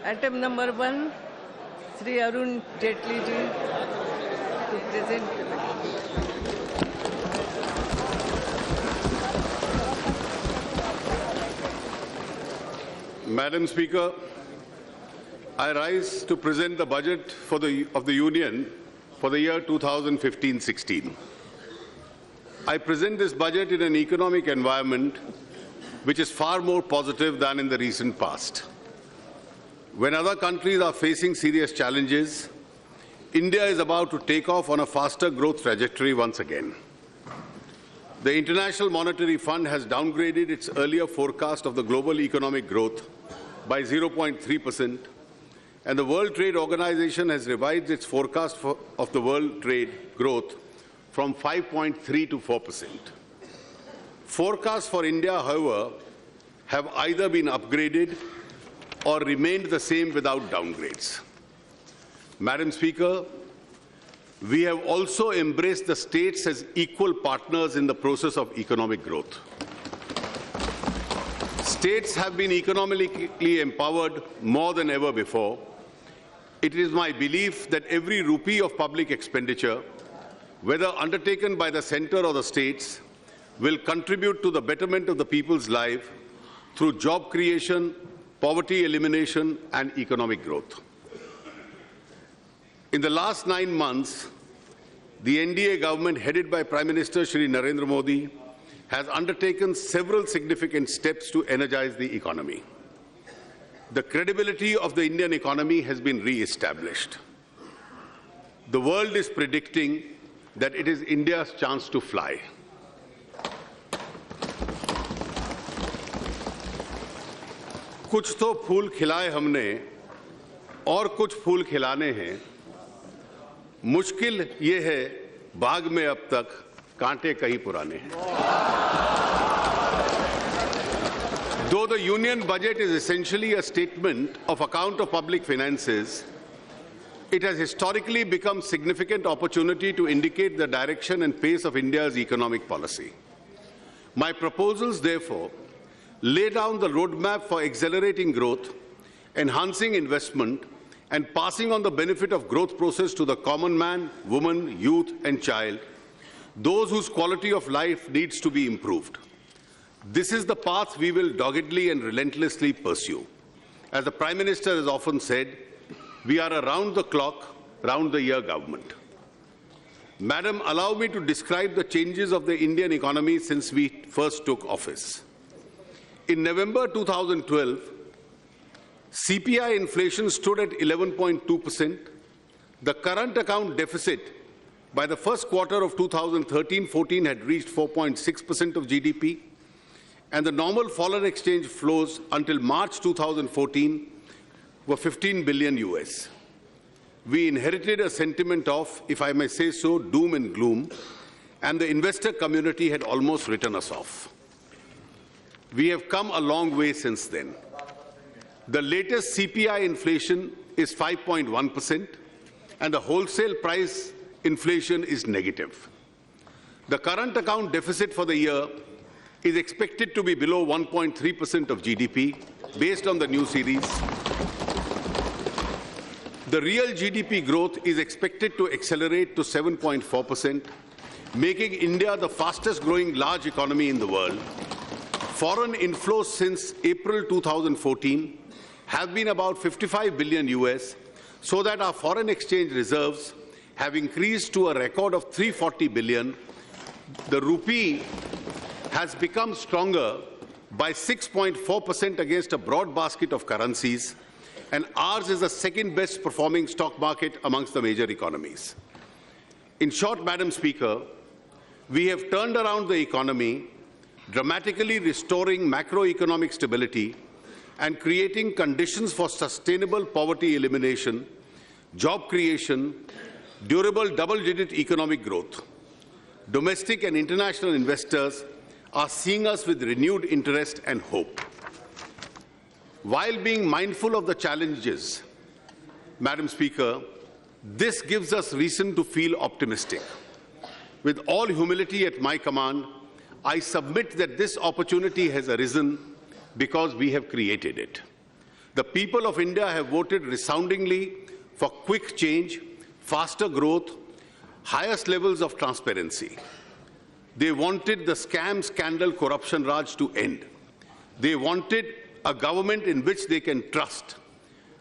Item number 1, Sri Arun Jaitley ji to present. Madam Speaker, I rise to present the budget of the Union for the year 2015-16. I present this budget in an economic environment which is far more positive than in the recent past. When other countries are facing serious challenges, India is about to take off on a faster growth trajectory once again. The International Monetary Fund has downgraded its earlier forecast of the global economic growth by 0.3%, and the World Trade Organization has revised its forecast of the world trade growth from 5.3 to 4%. Forecasts for India, however, have either been upgraded or remained the same without downgrades. Madam Speaker, we have also embraced the states as equal partners in the process of economic growth. States have been economically empowered more than ever before. It is my belief that every rupee of public expenditure, whether undertaken by the centre or the states, will contribute to the betterment of the people's life through job creation, poverty elimination, and economic growth. In the last 9 months, the NDA government, headed by Prime Minister Shri Narendra Modi, has undertaken several significant steps to energize the economy. The credibility of the Indian economy has been re-established. The world is predicting that it is India's chance to fly. कुछ तो फूल खिलाए हमने और कुछ फूल खिलाने हैं. मुश्किल ये है बाग में अब तक कांटे कहीं पुराने हैं. Though the union budget is essentially a statement of account of public finances, it has historically become a significant opportunity to indicate the direction and pace of India's economic policy. My proposals, therefore, lay down the roadmap for accelerating growth, enhancing investment, and passing on the benefit of growth process to the common man, woman, youth, and child, those whose quality of life needs to be improved. This is the path we will doggedly and relentlessly pursue. As the Prime Minister has often said, we are a round-the-clock, round-the-year government. Madam, allow me to describe the changes of the Indian economy since we first took office. In November 2012, CPI inflation stood at 11.2%. The current account deficit by the first quarter of 2013-14 had reached 4.6% of GDP, and the normal foreign exchange flows until March 2014 were 15 billion US. We inherited a sentiment of, if I may say so, doom and gloom, and the investor community had almost written us off. We have come a long way since then. The latest CPI inflation is 5.1%, and the wholesale price inflation is negative. The current account deficit for the year is expected to be below 1.3% of GDP, based on the new series. The real GDP growth is expected to accelerate to 7.4%, making India the fastest-growing large economy in the world. Foreign inflows since April 2014 have been about 55 billion US, so that our foreign exchange reserves have increased to a record of 340 billion. The rupee has become stronger by 6.4% against a broad basket of currencies, and ours is the second best performing stock market amongst the major economies. In short, Madam Speaker, we have turned around the economy, dramatically restoring macroeconomic stability and creating conditions for sustainable poverty elimination, job creation, durable double-digit economic growth. Domestic and international investors are seeing us with renewed interest and hope. While being mindful of the challenges, Madam Speaker, this gives us reason to feel optimistic. With all humility at my command, I submit that this opportunity has arisen because we have created it. The people of India have voted resoundingly for quick change, faster growth, highest levels of transparency. They wanted the scam, scandal, corruption Raj to end. They wanted a government in which they can trust.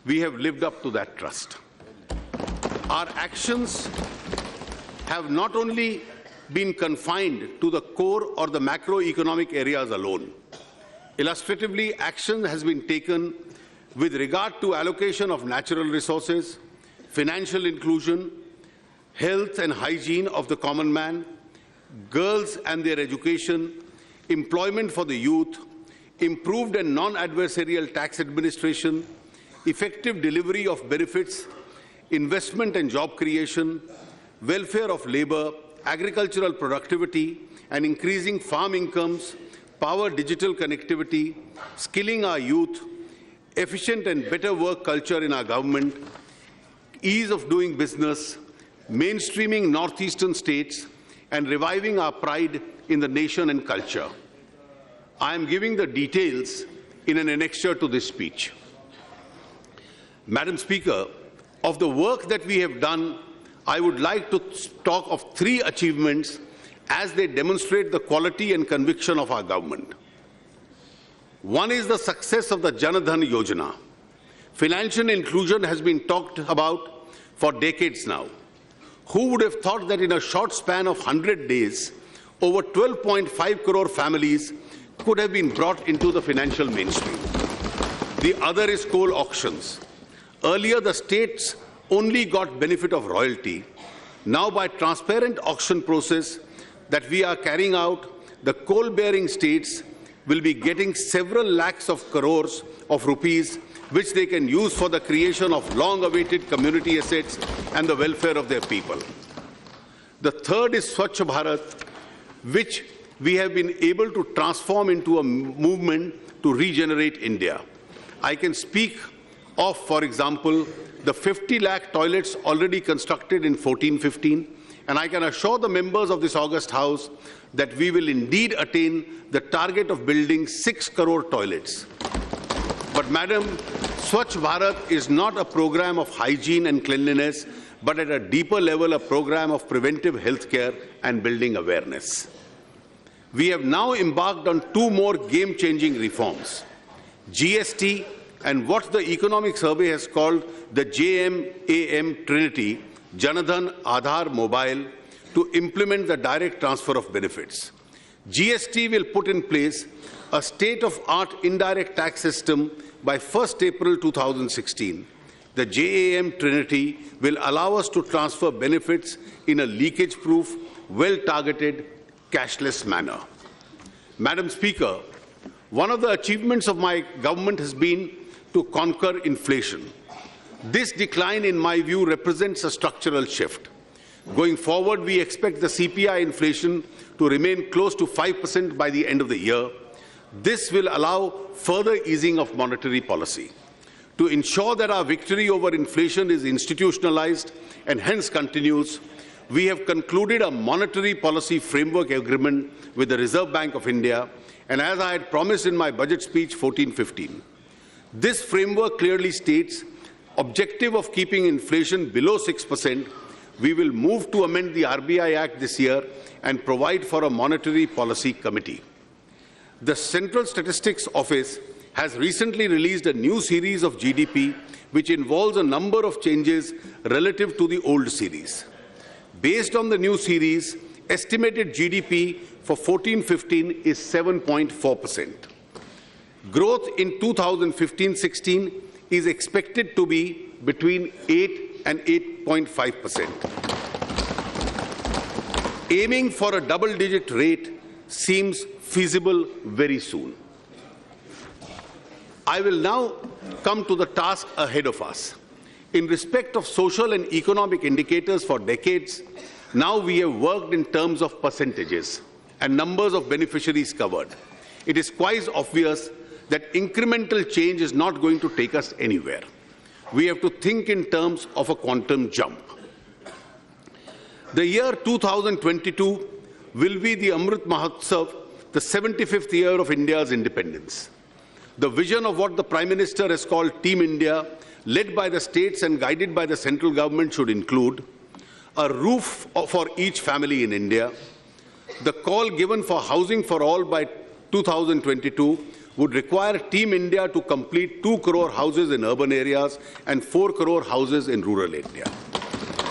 We have lived up to that trust. Our actions have not only been confined to the core or the macroeconomic areas alone. Illustratively, action has been taken with regard to allocation of natural resources, financial inclusion, health and hygiene of the common man, girls and their education, employment for the youth, improved and non-adversarial tax administration, effective delivery of benefits, investment and job creation, welfare of labor, agricultural productivity and increasing farm incomes, power digital connectivity, skilling our youth, efficient and better work culture in our government, ease of doing business, mainstreaming northeastern states, and reviving our pride in the nation and culture. I am giving the details in an annexure to this speech. Madam Speaker, of the work that we have done, I would like to talk of 3 achievements as they demonstrate the quality and conviction of our government. One is the success of the Jan Dhan Yojana. Financial inclusion has been talked about for decades now. Who would have thought that in a short span of 100 days, over 12.5 crore families could have been brought into the financial mainstream? The other is coal auctions. Earlier, the states only got benefit of royalty. Now, by transparent auction process that we are carrying out, the coal-bearing states will be getting several lakhs of crores of rupees, which they can use for the creation of long-awaited community assets and the welfare of their people. The third is Swachh Bharat, which we have been able to transform into a movement to regenerate India. I can speak of, for example, the 50 lakh toilets already constructed in 14-15, and I can assure the members of this august House that we will indeed attain the target of building 6 crore toilets. But, Madam, Swachh Bharat is not a program of hygiene and cleanliness, but at a deeper level, a program of preventive healthcare and building awareness. We have now embarked on 2 more game-changing reforms: GST and what the Economic Survey has called the JMAM Trinity, Jan Dhan, Aadhaar, Mobile, to implement the direct transfer of benefits. GST will put in place a state-of-art indirect tax system by 1st April 2016. The JAM Trinity will allow us to transfer benefits in a leakage-proof, well-targeted, cashless manner. Madam Speaker, one of the achievements of my government has been to conquer inflation. This decline, in my view, represents a structural shift. Going forward, we expect the CPI inflation to remain close to 5% by the end of the year. This will allow further easing of monetary policy. To ensure that our victory over inflation is institutionalized and hence continues, we have concluded a monetary policy framework agreement with the Reserve Bank of India, and as I had promised in my budget speech 14-15. This framework clearly states objective of keeping inflation below 6%. We will move to amend the RBI Act this year and provide for a monetary policy committee. The Central Statistics Office has recently released a new series of GDP which involves a number of changes relative to the old series. Based on the new series, estimated GDP for 14-15 is 7.4%. Growth in 2015-16 is expected to be between 8 and 8.5%. Aiming for a double-digit rate seems feasible very soon. I will now come to the task ahead of us. In respect of social and economic indicators for decades, now we have worked in terms of percentages and numbers of beneficiaries covered. It is quite obvious that incremental change is not going to take us anywhere. We have to think in terms of a quantum jump. The year 2022 will be the Amrit Mahotsav, the 75th year of India's independence. The vision of what the Prime Minister has called Team India, led by the states and guided by the central government, should include a roof for each family in India. The call given for housing for all by 2022 would require Team India to complete 2 crore houses in urban areas and 4 crore houses in rural India.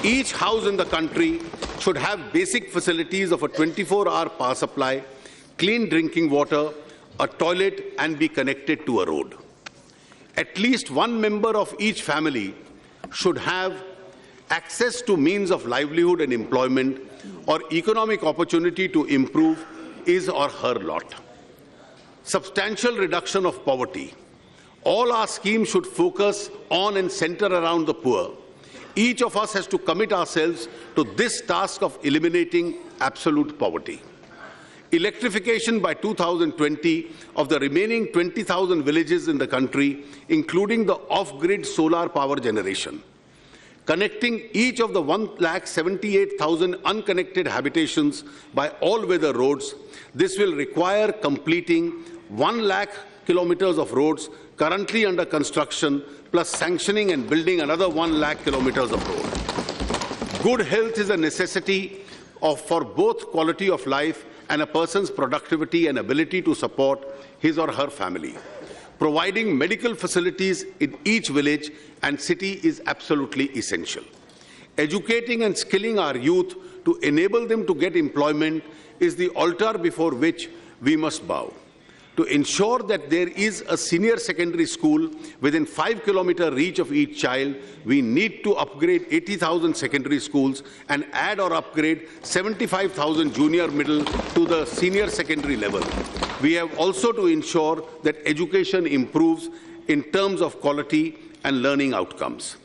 Each house in the country should have basic facilities of a 24-hour power supply, clean drinking water, a toilet, and be connected to a road. At least one member of each family should have access to means of livelihood and employment or economic opportunity to improve his or her lot. Substantial reduction of poverty. All our schemes should focus on and center around the poor. Each of us has to commit ourselves to this task of eliminating absolute poverty. Electrification by 2020 of the remaining 20,000 villages in the country, including the off-grid solar power generation. Connecting each of the 178,000 unconnected habitations by all-weather roads. This will require completing 1 lakh kilometers of roads currently under construction, plus sanctioning and building another 1 lakh kilometers of road. Good health is a necessity for both quality of life and a person's productivity and ability to support his or her family. Providing medical facilities in each village and city is absolutely essential. Educating and skilling our youth to enable them to get employment is the altar before which we must bow. To ensure that there is a senior secondary school within 5-kilometer reach of each child, we need to upgrade 80,000 secondary schools and add or upgrade 75,000 junior middle to the senior secondary level. We have also to ensure that education improves in terms of quality and learning outcomes.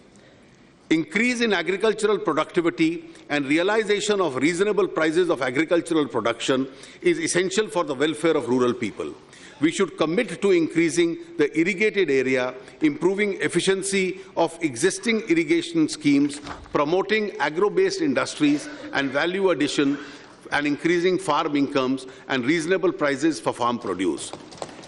Increase in agricultural productivity and realization of reasonable prices of agricultural production is essential for the welfare of rural people. We should commit to increasing the irrigated area, improving efficiency of existing irrigation schemes, promoting agro-based industries and value addition, and increasing farm incomes and reasonable prices for farm produce.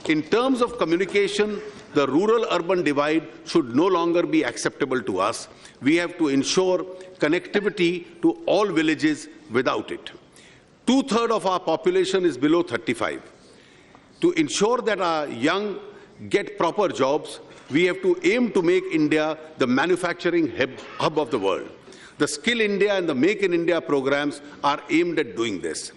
In terms of communication, the rural-urban divide should no longer be acceptable to us. We have to ensure connectivity to all villages without it. 2/3 of our population is below 35. To ensure that our young get proper jobs, we have to aim to make India the manufacturing hub of the world. The Skill India and the Make in India programs are aimed at doing this.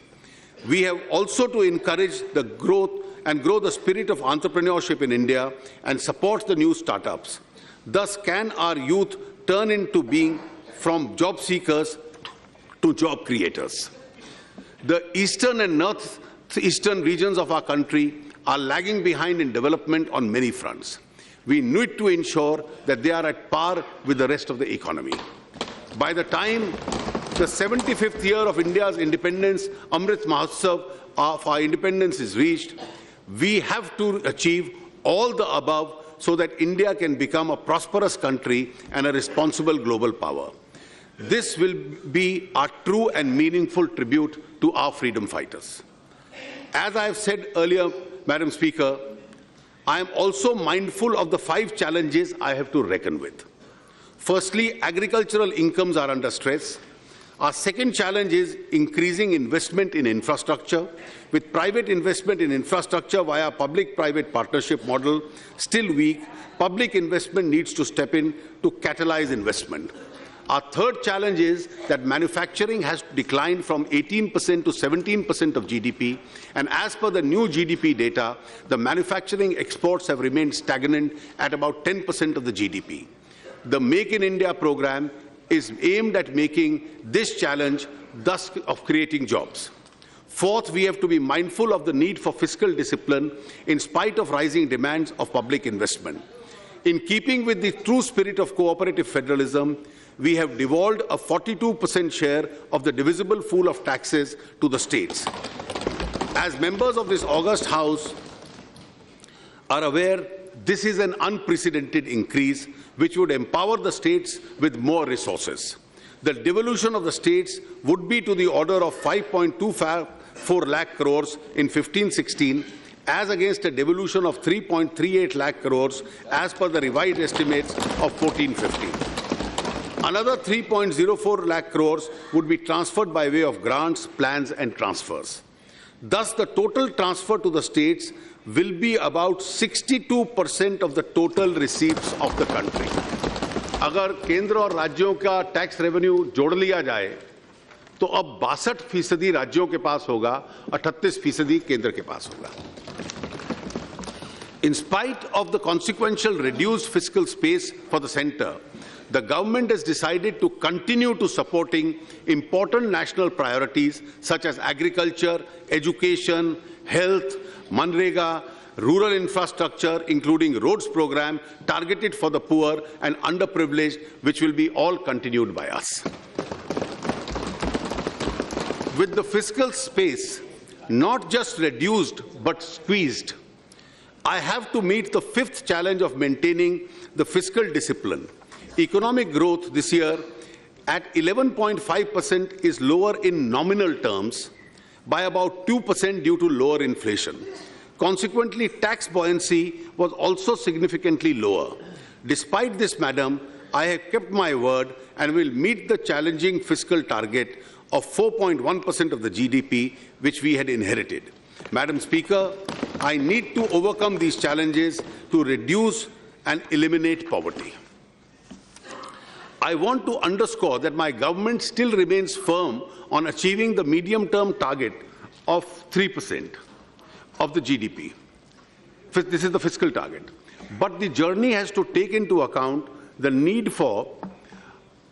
We have also to encourage the growth and grow the spirit of entrepreneurship in India and support the new startups. Thus can our youth turn into being from job seekers to job creators. The eastern and northeastern regions of our country are lagging behind in development on many fronts. We need to ensure that they are at par with the rest of the economy. By the time the 75th year of India's independence, Amrit Mahotsav of our independence is reached, we have to achieve all the above so that India can become a prosperous country and a responsible global power. This will be our true and meaningful tribute to our freedom fighters. As I have said earlier, Madam Speaker, I am also mindful of the 5 challenges I have to reckon with. Firstly, agricultural incomes are under stress. Our second challenge is increasing investment in infrastructure. With private investment in infrastructure via public-private partnership model still weak, public investment needs to step in to catalyze investment. Our third challenge is that manufacturing has declined from 18% to 17% of GDP, and as per the new GDP data, the manufacturing exports have remained stagnant at about 10% of the GDP. The Make in India program is aimed at making this challenge, thus of creating jobs. Fourth, we have to be mindful of the need for fiscal discipline in spite of rising demands of public investment. In keeping with the true spirit of cooperative federalism, we have devolved a 42% share of the divisible pool of taxes to the states. As members of this august House are aware, this is an unprecedented increase which would empower the states with more resources. The devolution of the states would be to the order of 5.24 lakh crores in 15-16 as against a devolution of 3.38 lakh crores as per the revised estimates of 14-15. Another 3.04 lakh crores would be transferred by way of grants, plans and transfers. Thus, the total transfer to the states will be about 62% of the total receipts of the country. अगर केंद्र और राज्यों का tax revenue जोड़ लिया जाए तो अब 62% राज्यों के पास होगा, 38% केंद्र के पास होगा. In spite of the consequential reduced fiscal space for the centre, the government has decided to continue to supporting important national priorities such as agriculture, education, health, Manrega, rural infrastructure, including roads program targeted for the poor and underprivileged, which will be all continued by us. With the fiscal space not just reduced but squeezed, I have to meet the fifth challenge of maintaining the fiscal discipline. Economic growth this year at 11.5% is lower in nominal terms by about 2% due to lower inflation. Consequently, tax buoyancy was also significantly lower. Despite this, Madam, I have kept my word and will meet the challenging fiscal target of 4.1% of the GDP, which we had inherited. Madam Speaker, I need to overcome these challenges to reduce and eliminate poverty. I want to underscore that my government still remains firm on achieving the medium-term target of 3% of the GDP. This is the fiscal target. But the journey has to take into account the need for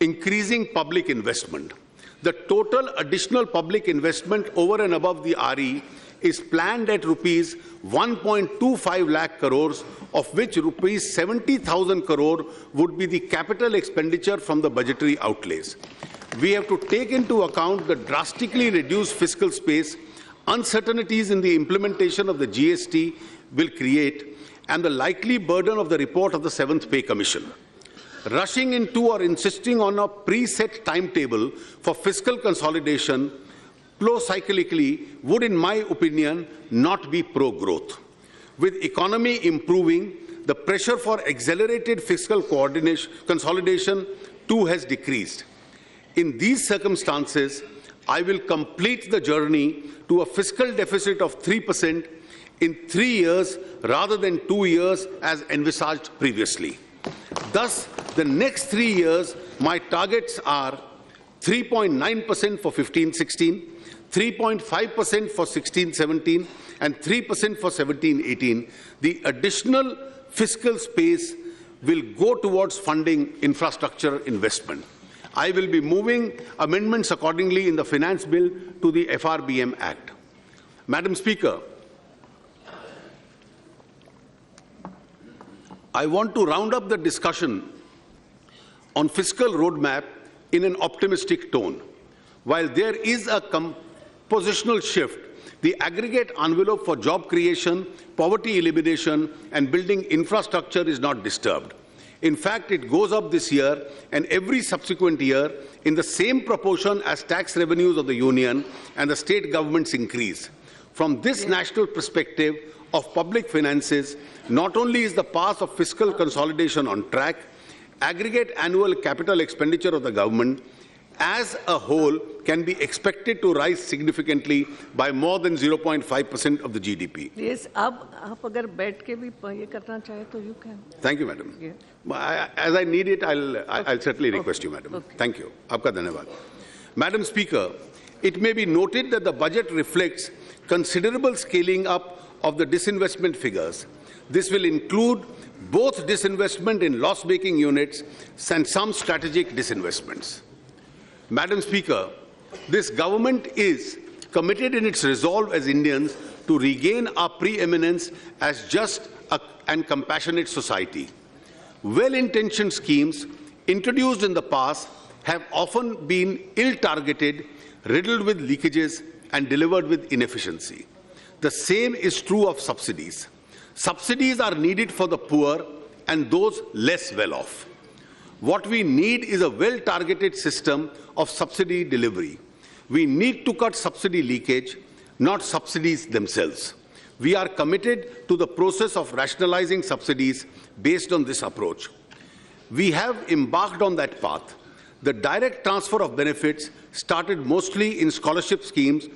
increasing public investment. The total additional public investment over and above the RE is planned at rupees 1.25 lakh crores, of which rupees 70,000 crore would be the capital expenditure from the budgetary outlays. We have to take into account the drastically reduced fiscal space, uncertainties in the implementation of the GST will create, and the likely burden of the report of the 7th Pay Commission. Rushing into or insisting on a preset timetable for fiscal consolidation pro-cyclically would, in my opinion, not be pro-growth. With economy improving, the pressure for accelerated fiscal consolidation too has decreased. In these circumstances, I will complete the journey to a fiscal deficit of 3% in 3 years rather than 2 years as envisaged previously. Thus, the next 3 years, my targets are 3.9% for 15-16, 3.5% for 16-17, and 3% for 17-18. The additional fiscal space will go towards funding infrastructure investment. I will be moving amendments accordingly in the Finance Bill to the FRBM Act. Madam Speaker, I want to round up the discussion on fiscal roadmap in an optimistic tone. While there is a compositional shift, the aggregate envelope for job creation, poverty elimination, and building infrastructure is not disturbed. In fact, it goes up this year and every subsequent year in the same proportion as tax revenues of the Union and the state governments increase. From this national perspective of public finances, not only is the path of fiscal consolidation on track, aggregate annual capital expenditure of the government as a whole can be expected to rise significantly by more than 0.5% of the GDP. Yes, अब आप अगर बैठ के भी ये करना चाहे तो you can. Thank you, Madam. Yeah. As I need it, I'll certainly request you, Madam. Okay. Thank you. Aapka dhanyavad. Madam Speaker, it may be noted that the budget reflects considerable scaling up of the disinvestment figures. This will include both disinvestment in loss-making units and some strategic disinvestments. Madam Speaker, this government is committed in its resolve as Indians to regain our preeminence as just and compassionate society. Well-intentioned schemes introduced in the past have often been ill-targeted, riddled with leakages, and delivered with inefficiency. The same is true of subsidies. Subsidies are needed for the poor and those less well-off. What we need is a well-targeted system of subsidy delivery. We need to cut subsidy leakage, not subsidies themselves. We are committed to the process of rationalizing subsidies based on this approach. We have embarked on that path. The direct transfer of benefits, started mostly in scholarship schemes,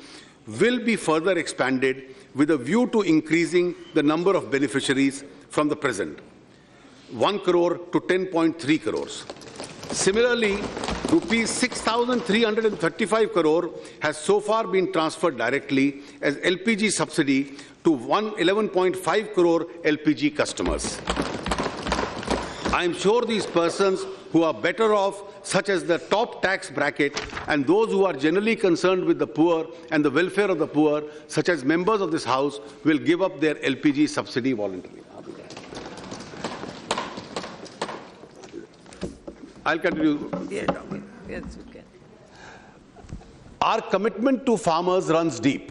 will be further expanded with a view to increasing the number of beneficiaries from the present 1 crore to 10.3 crores. Similarly, rupees 6,335 crore has so far been transferred directly as LPG subsidy to 11.5 crore LPG customers. I am sure these persons who are better off, such as the top tax bracket, and those who are generally concerned with the poor and the welfare of the poor, such as members of this House, will give up their LPG subsidy voluntarily. I'll continue. Yes, yes, you can. Our commitment to farmers runs deep.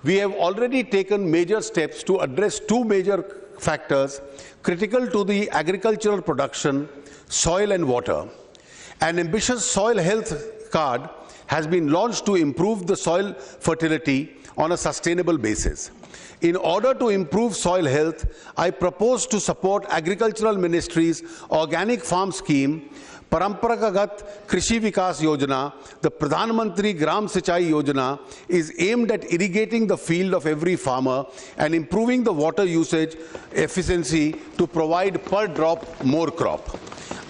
We have already taken major steps to address two major factors critical to the agricultural production: soil and water. An ambitious soil health card has been launched to improve the soil fertility on a sustainable basis. In order to improve soil health, I propose to support Agricultural Ministry's organic farm scheme, Paramparagagat Krishi Vikas Yojana. The Pradhan Mantri Gram Sinchai Yojana is aimed at irrigating the field of every farmer and improving the water usage efficiency to provide per drop more crop.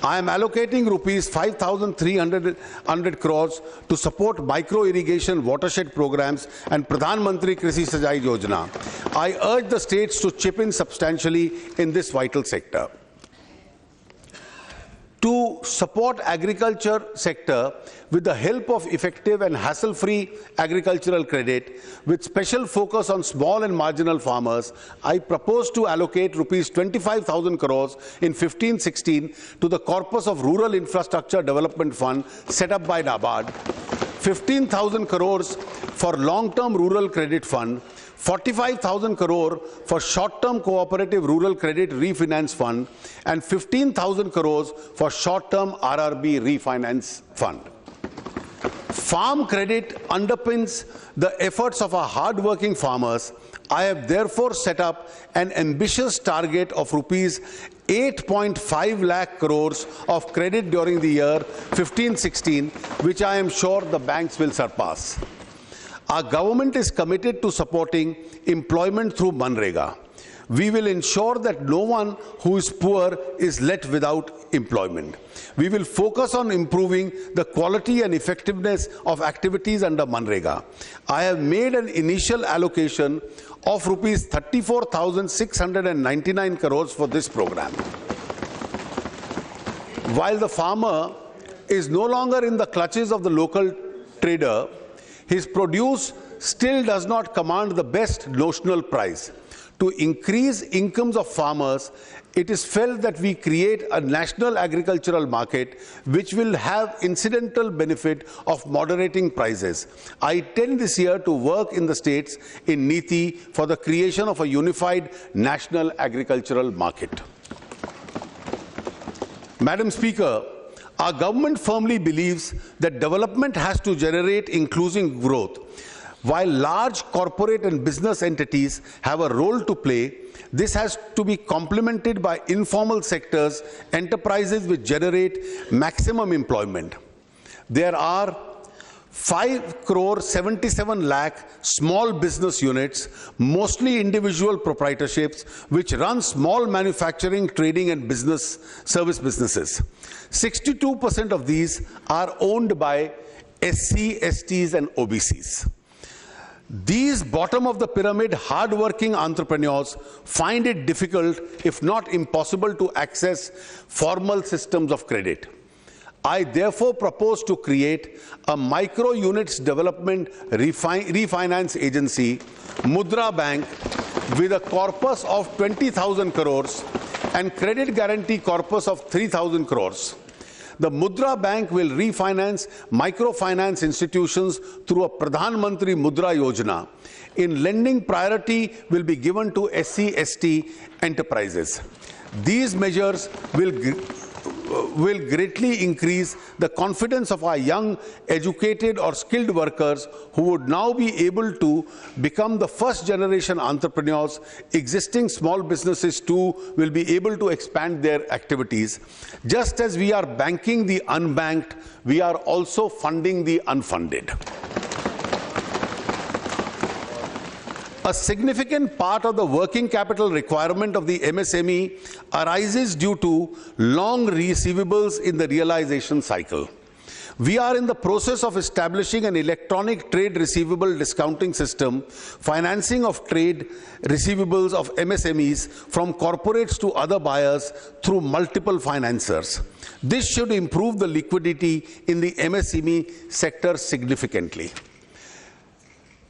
I am allocating rupees 5,300 crores to support micro-irrigation watershed programs and Pradhan Mantri Krishi Sinchai Yojana. I urge the states to chip in substantially in this vital sector. To support agriculture sector with the help of effective and hassle-free agricultural credit, with special focus on small and marginal farmers, I propose to allocate rupees 25,000 crores in 15-16 to the corpus of Rural Infrastructure Development Fund set up by NABARD, 15,000 crores for Long-Term Rural Credit Fund, 45,000 crore for short-term cooperative rural credit refinance fund, and 15,000 crores for short-term RRB refinance fund. Farm credit underpins the efforts of our hard-working farmers. I have therefore set up an ambitious target of rupees 8.5 lakh crores of credit during the year 15-16, which I am sure the banks will surpass. Our government is committed to supporting employment through Manrega. We will ensure that no one who is poor is left without employment. We will focus on improving the quality and effectiveness of activities under Manrega. I have made an initial allocation of rupees 34,699 crores for this program. While the farmer is no longer in the clutches of the local trader, his produce still does not command the best notional price. To increase incomes of farmers, it is felt that we create a national agricultural market which will have incidental benefit of moderating prices. I intend this year to work in the states in NITI for the creation of a unified national agricultural market. Madam Speaker, our government firmly believes that development has to generate inclusive growth. While large corporate and business entities have a role to play, this has to be complemented by informal sectors, enterprises which generate maximum employment. There are 5 crore 77 lakh small business units, mostly individual proprietorships, which run small manufacturing, trading and business service businesses. 62% of these are owned by SC, STs and OBCs. These bottom of the pyramid hard-working entrepreneurs find it difficult, if not impossible, to access formal systems of credit. I therefore propose to create a micro units development refinance agency, Mudra Bank, with a corpus of 20,000 crores and credit guarantee corpus of 3,000 crores. The Mudra Bank will refinance microfinance institutions through a Pradhan Mantri Mudra Yojana. In lending, priority will be given to SC, ST enterprises. These measures will will greatly increase the confidence of our young, educated or skilled workers who would now be able to become the first generation entrepreneurs. Existing small businesses too will be able to expand their activities. Just as we are banking the unbanked, we are also funding the unfunded. A significant part of the working capital requirement of the MSME arises due to long receivables in the realization cycle. We are in the process of establishing an electronic trade receivable discounting system, financing of trade receivables of MSMEs from corporates to other buyers through multiple financiers. This should improve the liquidity in the MSME sector significantly.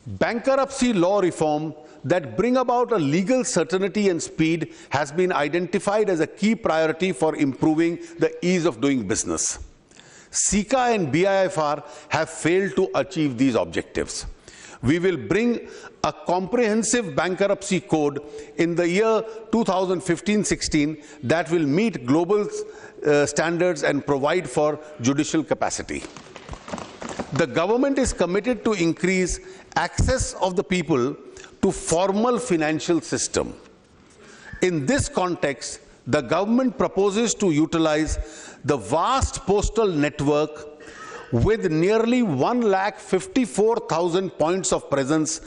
Bankruptcy law reform that bring about a legal certainty and speed has been identified as a key priority for improving the ease of doing business. SICA and BIFR have failed to achieve these objectives. We will bring a comprehensive bankruptcy code in the year 2015-16 that will meet global standards and provide for judicial capacity. The government is committed to increase access of the people to formal financial system. In this context, the government proposes to utilize the vast postal network with nearly 1,54,000 points of presence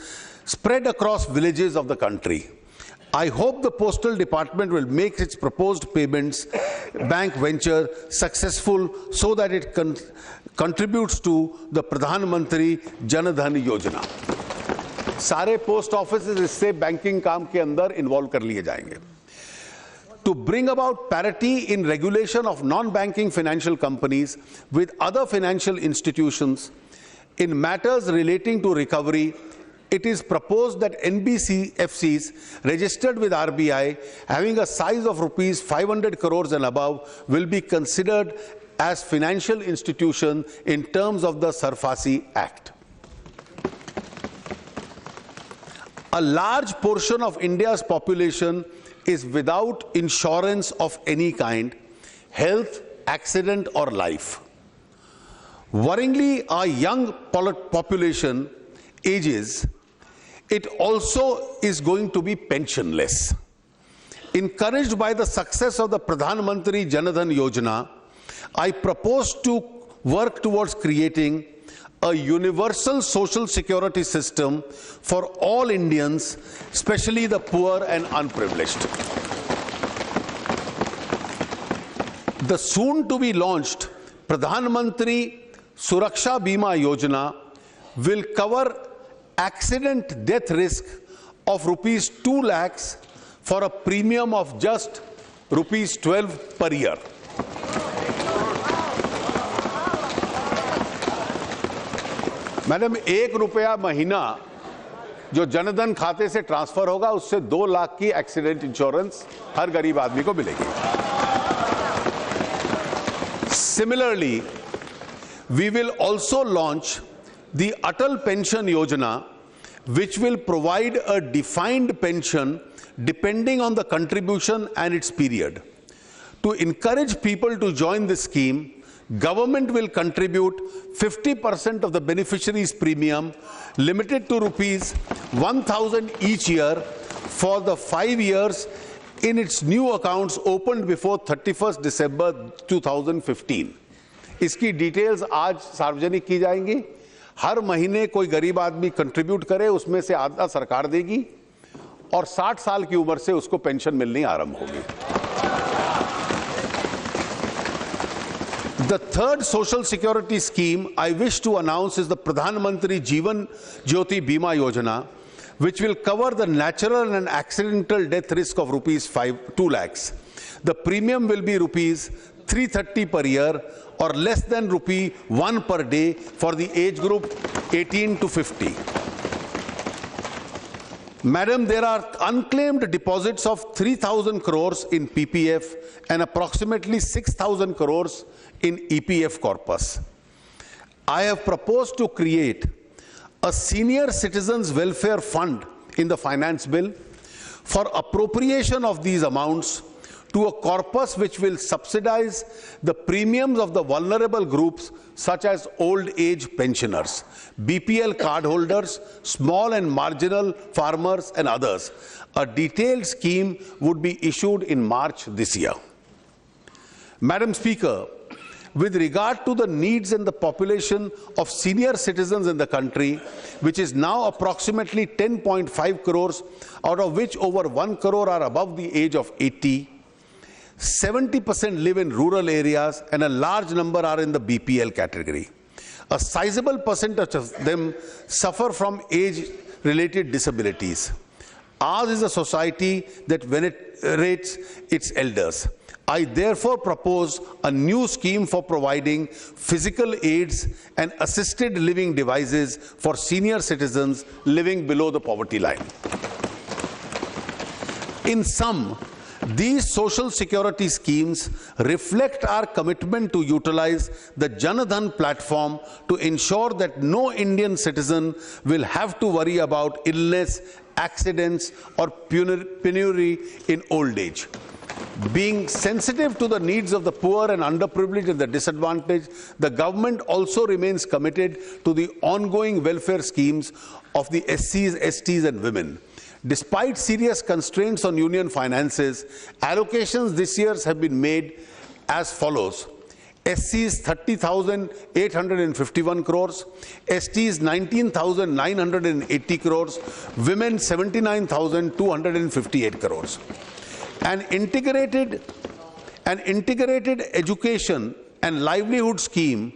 spread across villages of the country. I hope the Postal Department will make its proposed payments bank venture successful so that it contributes to the Pradhan Mantri Jan Dhan Yojana. सारे post offices इससे banking काम के अंदर involve कर लिए जाएंगे. To bring about parity in regulation of non-banking financial companies with other financial institutions in matters relating to recovery, it is proposed that NBFCs registered with RBI having a size of rupees 500 crores and above will be considered as financial institution in terms of the Sarfasi Act. A large portion of India's population is without insurance of any kind, health, accident or life. Worryingly, our young population ages, it also is going to be pensionless. Encouraged by the success of the Pradhan Mantri Jan Dhan Yojana, I propose to work towards creating a universal social security system for all Indians, especially the poor and unprivileged. The soon-to-be launched Pradhan Mantri Suraksha Bima Yojana will cover accident death risk of rupees 2 lakhs for a premium of just rupees 12 per year. Madam, 1 रुपया महीना जो जनधन खाते से transfer होगा उससे 2 लाख की accident insurance हर गरीब आदमी को मिलेगी. Similarly, we will also launch the Atal Pension Yojana, which will provide a defined pension depending on the contribution and its period. To encourage people to join this scheme, government will contribute 50% of the beneficiaries' premium, limited to rupees 1,000 each year for the 5 years in its new accounts opened before 31st December 2015. इसकी details आज सार्वजनिक की जाएंगी. हर महीने कोई गरीब आदमी contribute करे, उसमें से आधा सरकार देगी और 60 साल की उम्र से उसको पेंशन मिलनी आरंभ होगी. The third social security scheme I wish to announce is the Pradhan Mantri Jeevan Jyoti Bima Yojana, which will cover the natural and accidental death risk of rupees 2 lakhs. The premium will be rupees 330 per year or less than rupee 1 per day for the age group 18 to 50. Madam, there are unclaimed deposits of 3,000 crores in PPF and approximately 6,000 crores in EPF corpus. I have proposed to create a senior citizens welfare fund in the finance bill for appropriation of these amounts to a corpus which will subsidize the premiums of the vulnerable groups such as old age pensioners, BPL cardholders, small and marginal farmers and others. A detailed scheme would be issued in March this year. Madam Speaker, with regard to the needs and the population of senior citizens in the country, which is now approximately 10.5 crores, out of which over 1 crore are above the age of 80, 70% live in rural areas and a large number are in the BPL category. A sizable percentage of them suffer from age-related disabilities. Ours is a society that venerates its elders. I therefore propose a new scheme for providing physical aids and assisted living devices for senior citizens living below the poverty line. In sum, these social security schemes reflect our commitment to utilize the Jan Dhan platform to ensure that no Indian citizen will have to worry about illness, accidents, or penury in old age. Being sensitive to the needs of the poor and underprivileged and the disadvantaged, the government also remains committed to the ongoing welfare schemes of the SCs, STs and women. Despite serious constraints on union finances, allocations this year have been made as follows. SCs 30,851 crores, STs 19,980 crores, women 79,258 crores. An integrated education and livelihood scheme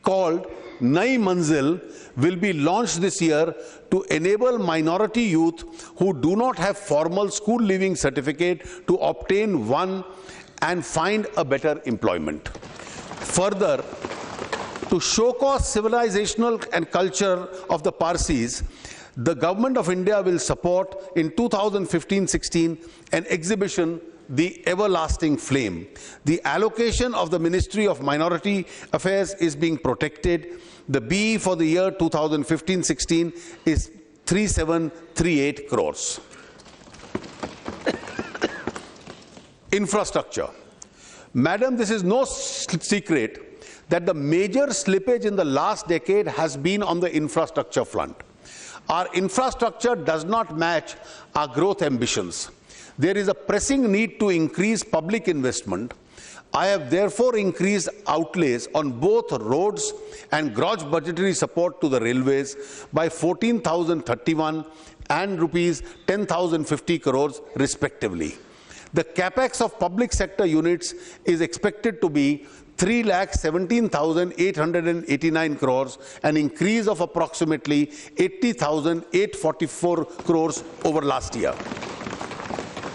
called Nai Manzil will be launched this year to enable minority youth who do not have formal school leaving certificate to obtain one and find a better employment. Further, to show cause civilizational and culture of the Parsis, the Government of India will support in 2015-16 an exhibition, The Everlasting Flame. The allocation of the Ministry of Minority Affairs is being protected. The BE for the year 2015-16 is 3738 crores. Infrastructure. Madam, this is no secret that the major slippage in the last decade has been on the infrastructure front. Our infrastructure does not match our growth ambitions. There is a pressing need to increase public investment. I have therefore increased outlays on both roads and gross budgetary support to the railways by 14,031 and rupees 10,050 crores respectively. The capex of public sector units is expected to be 3,17,889 crores, an increase of approximately 80,844 crores over last year.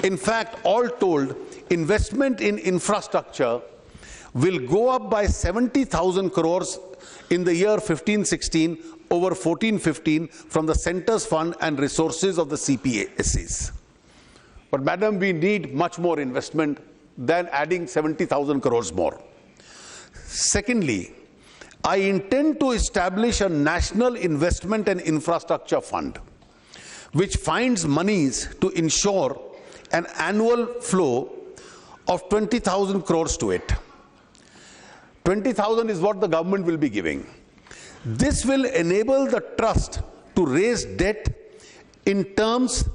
In fact, all told, investment in infrastructure will go up by 70,000 crores in the year 15-16 over 14-15 from the Centre's fund and resources of the CPSEs. But madam, we need much more investment than adding 70,000 crores more. Secondly, I intend to establish a national investment and infrastructure fund, which finds monies to ensure an annual flow of 20,000 crores to it. 20,000 is what the government will be giving. This will enable the trust to raise debt in terms,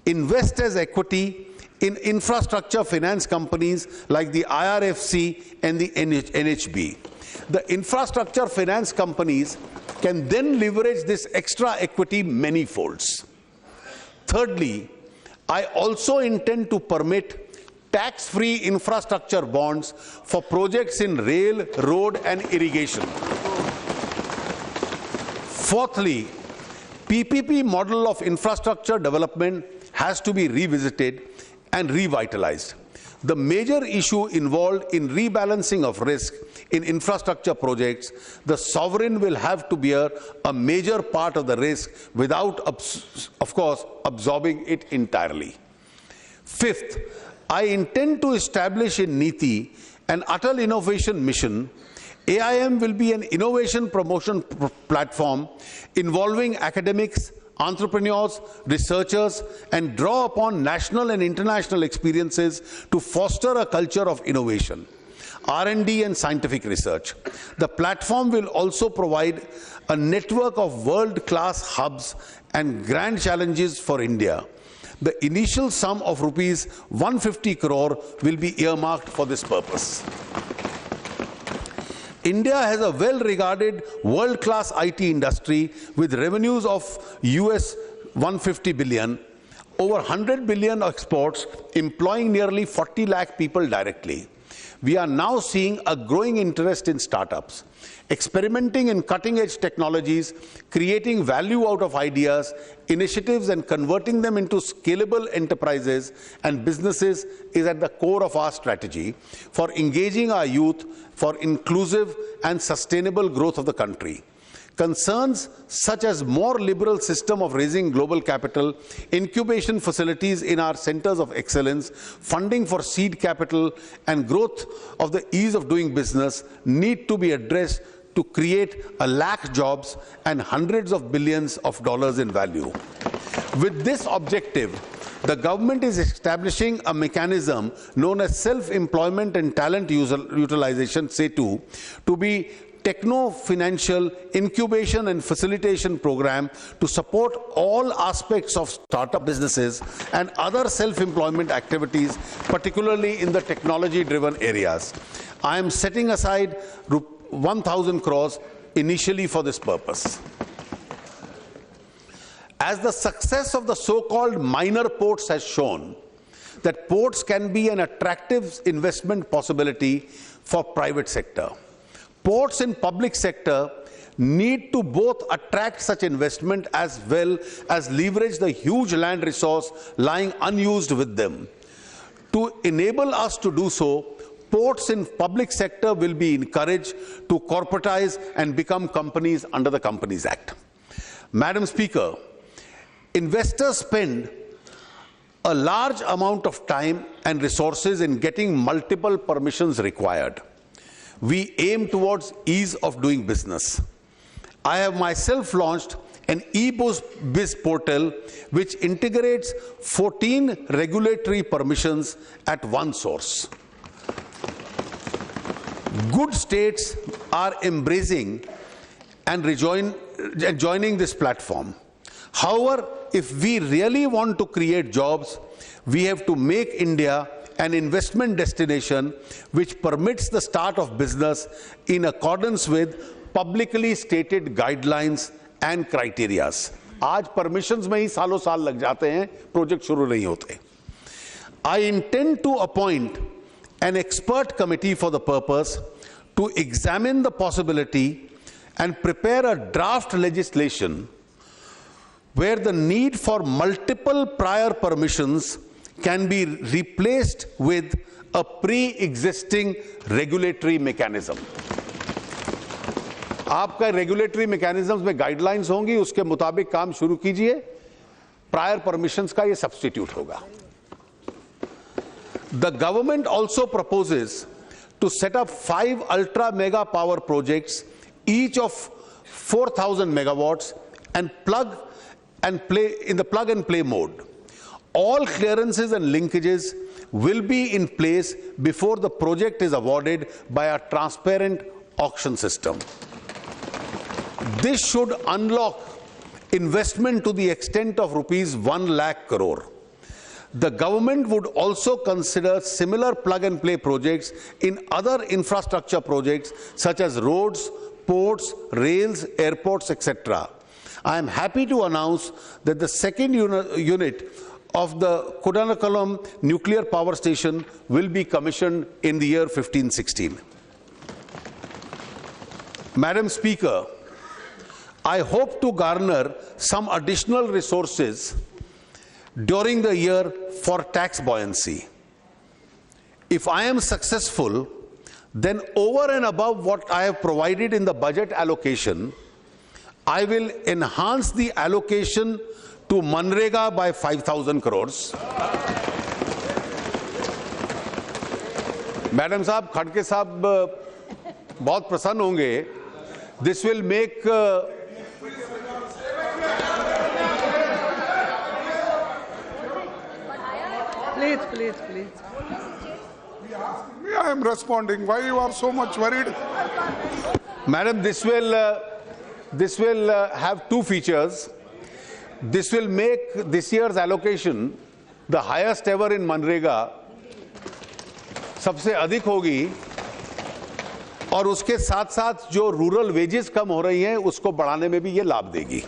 invest as equity in infrastructure finance companies like the IRFC and the NHB. The infrastructure finance companies can then leverage this extra equity many folds. Thirdly, I also intend to permit tax-free infrastructure bonds for projects in rail, road and irrigation. Fourthly, PPP model of infrastructure development has to be revisited and revitalized. The major issue involved in rebalancing of risk in infrastructure projects, the sovereign will have to bear a major part of the risk without, of course, absorbing it entirely. Fifth, I intend to establish in NITI an Atal Innovation Mission. AIM will be an innovation promotion platform involving academics, entrepreneurs, researchers, and draw upon national and international experiences to foster a culture of innovation, R&D and scientific research. The platform will also provide a network of world-class hubs and grand challenges for India. The initial sum of rupees 150 crore will be earmarked for this purpose. India has a well-regarded world-class IT industry with revenues of US 150 billion, over 100 billion exports, employing nearly 40 lakh people directly. We are now seeing a growing interest in startups, experimenting in cutting-edge technologies, creating value out of ideas, initiatives, and converting them into scalable enterprises and businesses is at the core of our strategy for engaging our youth for inclusive and sustainable growth of the country. Concerns such as more liberal system of raising global capital, incubation facilities in our centers of excellence, funding for seed capital, and growth of the ease of doing business need to be addressed to create 1 lakh jobs and hundreds of billions of dollars in value. With this objective, the government is establishing a mechanism known as Self-Employment and Talent Utilization, SETU, to be techno-financial incubation and facilitation program to support all aspects of startup businesses and other self-employment activities, particularly in the technology-driven areas. I am setting aside 1,000 crores initially for this purpose. As the success of the so-called minor ports has shown, that ports can be an attractive investment possibility for private sector. Ports in public sector need to both attract such investment as well as leverage the huge land resource lying unused with them. To enable us to do so, ports in public sector will be encouraged to corporatize and become companies under the Companies Act. Madam Speaker, investors spend a large amount of time and resources in getting multiple permissions required. We aim towards ease of doing business. I have myself launched an e-biz portal which integrates 14 regulatory permissions at one source. Good states are embracing and joining this platform. However, if we really want to create jobs, we have to make India an investment destination which permits the start of business in accordance with publicly stated guidelines and criteria. आज permissions में ही सालों साल लग जाते हैं, project शुरू नहीं होते. I intend to appoint an expert committee for the purpose to examine the possibility and prepare a draft legislation where the need for multiple prior permissions can be replaced with a pre-existing regulatory mechanism. आपका regulatory mechanisms में guidelines होंगी, उसके मुताबिक काम शुरू कीजिए. Prior permissions का ये substitute होगा. The government also proposes to set up 5 ultra mega power projects, each of 4,000 megawatts, and plug and play mode. All clearances and linkages will be in place before the project is awarded by a transparent auction system. This should unlock investment to the extent of rupees 1 lakh crore. The government would also consider similar plug-and-play projects in other infrastructure projects such as roads, ports, rails, airports, etc. I am happy to announce that the second unit of the Kodanakulam nuclear power station will be commissioned in the year 15-16. Madam Speaker, I hope to garner some additional resources during the year for tax buoyancy. If I am successful, then over and above what I have provided in the budget allocation, I will enhance the allocation to Manrega by 5,000 crores. Madam Saab, Khadke Saab बहुत प्रसन्न होंगे. This will make Please, please, please. I am responding. Why you are so much worried? Madam, this will have two features. This will make this year's allocation the highest ever in Manrega, सबसे अधिक होगी, और उसके साथ साथ जो rural wages कम हो रही हैं उसको बढ़ाने में भी ये लाभ देगी.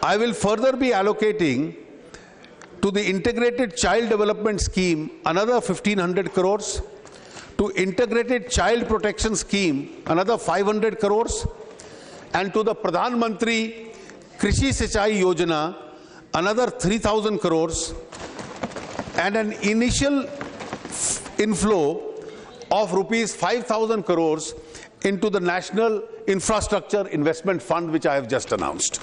I will further be allocating to the Integrated Child Development Scheme another 1,500 crores, to Integrated Child Protection Scheme another 500 crores, and to the Pradhan Mantri Krishi Sinchai Yojana another 3,000 crores, and an initial inflow of rupees 5,000 crores into the National Infrastructure Investment Fund, which I have just announced.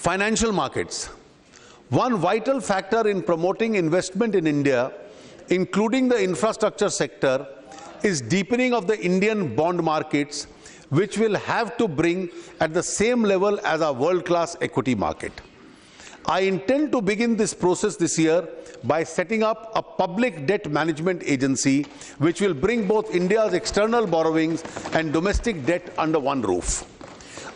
Financial markets. One vital factor in promoting investment in India, including the infrastructure sector, is deepening of the Indian bond markets, which will have to bring at the same level as our world-class equity market. I intend to begin this process this year by setting up a public debt management agency, which will bring both India's external borrowings and domestic debt under one roof.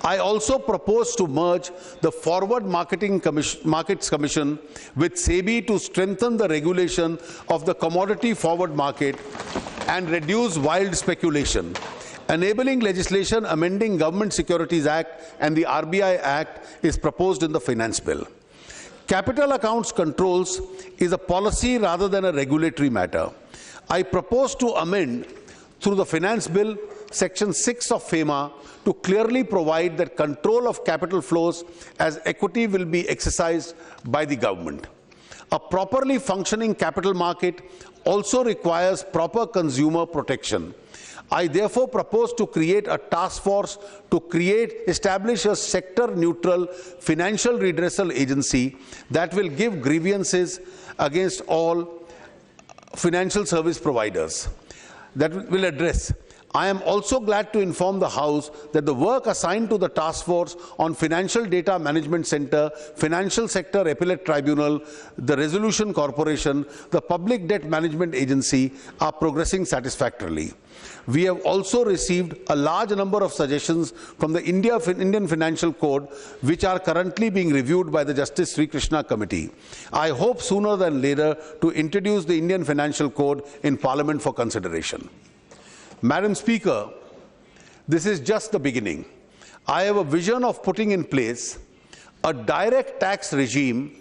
I also propose to merge the Forward Markets Commission with SEBI to strengthen the regulation of the commodity forward market and reduce wild speculation. Enabling legislation amending Government Securities Act and the RBI Act is proposed in the Finance Bill. Capital accounts controls is a policy rather than a regulatory matter. I propose to amend through the Finance Bill Section 6 of FEMA to clearly provide that control of capital flows as equity will be exercised by the government. A properly functioning capital market also requires proper consumer protection. I therefore propose to create a task force to establish a sector-neutral financial redressal agency that will give grievances against all financial service providers that will address. I am also glad to inform the House that the work assigned to the Task Force on Financial Data Management Center, Financial Sector Appellate Tribunal, the Resolution Corporation, the Public Debt Management Agency are progressing satisfactorily. We have also received a large number of suggestions from the Indian Financial Code, which are currently being reviewed by the Justice Sri Krishna Committee. I hope sooner than later to introduce the Indian Financial Code in Parliament for consideration. Madam Speaker, this is just the beginning. I have a vision of putting in place a direct tax regime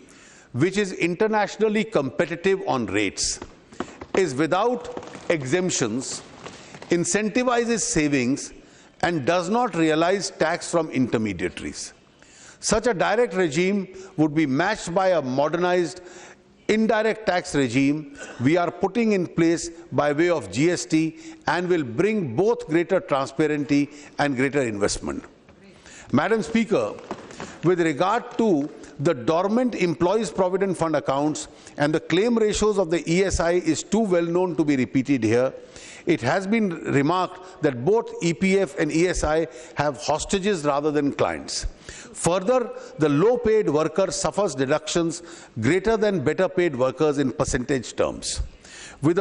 which is internationally competitive on rates, is without exemptions, incentivizes savings, and does not realize tax from intermediaries. Such a direct regime would be matched by a modernized indirect tax regime we are putting in place by way of GST and will bring both greater transparency and greater investment. Madam Speaker, with regard to the dormant Employees Provident Fund accounts and the claim ratios of the ESI is too well known to be repeated here. It has been remarked that both EPF and ESI have hostages rather than clients. Further, the low-paid worker suffers deductions greater than better-paid workers in percentage terms. With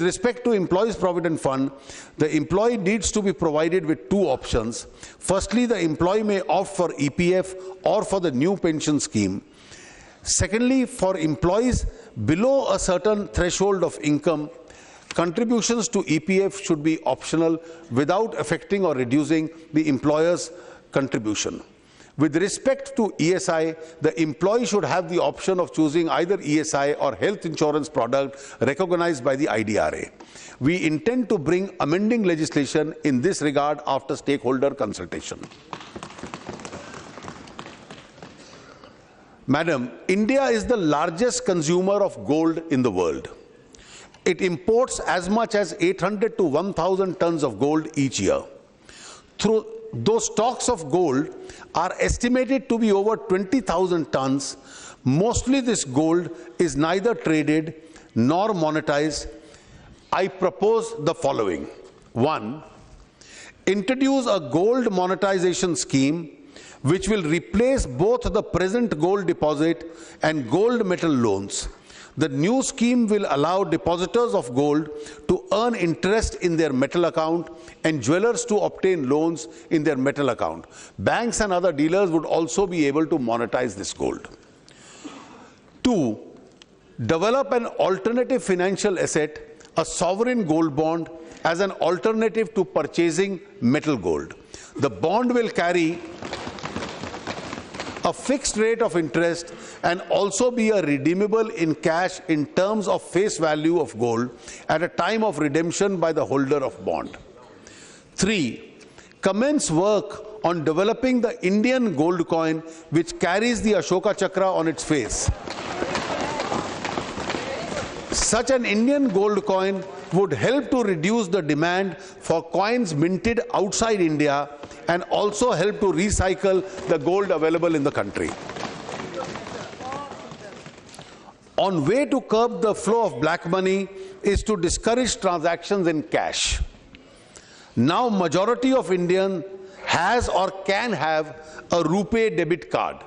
respect to Employees Provident Fund, the employee needs to be provided with two options. Firstly, the employee may opt for EPF or for the new pension scheme. Secondly, for employees below a certain threshold of income, contributions to EPF should be optional without affecting or reducing the employer's contribution. With respect to ESI, the employee should have the option of choosing either ESI or health insurance product recognized by the IDRA. We intend to bring amending legislation in this regard after stakeholder consultation. Madam, India is the largest consumer of gold in the world. It imports as much as 800 to 1,000 tons of gold each year. Through those stocks of gold are estimated to be over 20,000 tons. Mostly this gold is neither traded nor monetized. I propose the following. 1. Introduce a gold monetization scheme which will replace both the present gold deposit and gold metal loans. The new scheme will allow depositors of gold to earn interest in their metal account and jewelers to obtain loans in their metal account. Banks and other dealers would also be able to monetize this gold. 2. Develop an alternative financial asset, a sovereign gold bond, as an alternative to purchasing metal gold. The bond will carry a fixed rate of interest and also be redeemable in cash in terms of face value of gold at a time of redemption by the holder of bond. 3. Commence work on developing the Indian gold coin which carries the Ashoka Chakra on its face. Such an Indian gold coin would help to reduce the demand for coins minted outside India and also help to recycle the gold available in the country. On way to curb the flow of black money is to discourage transactions in cash. Now majority of Indians has or can have a RuPay debit card.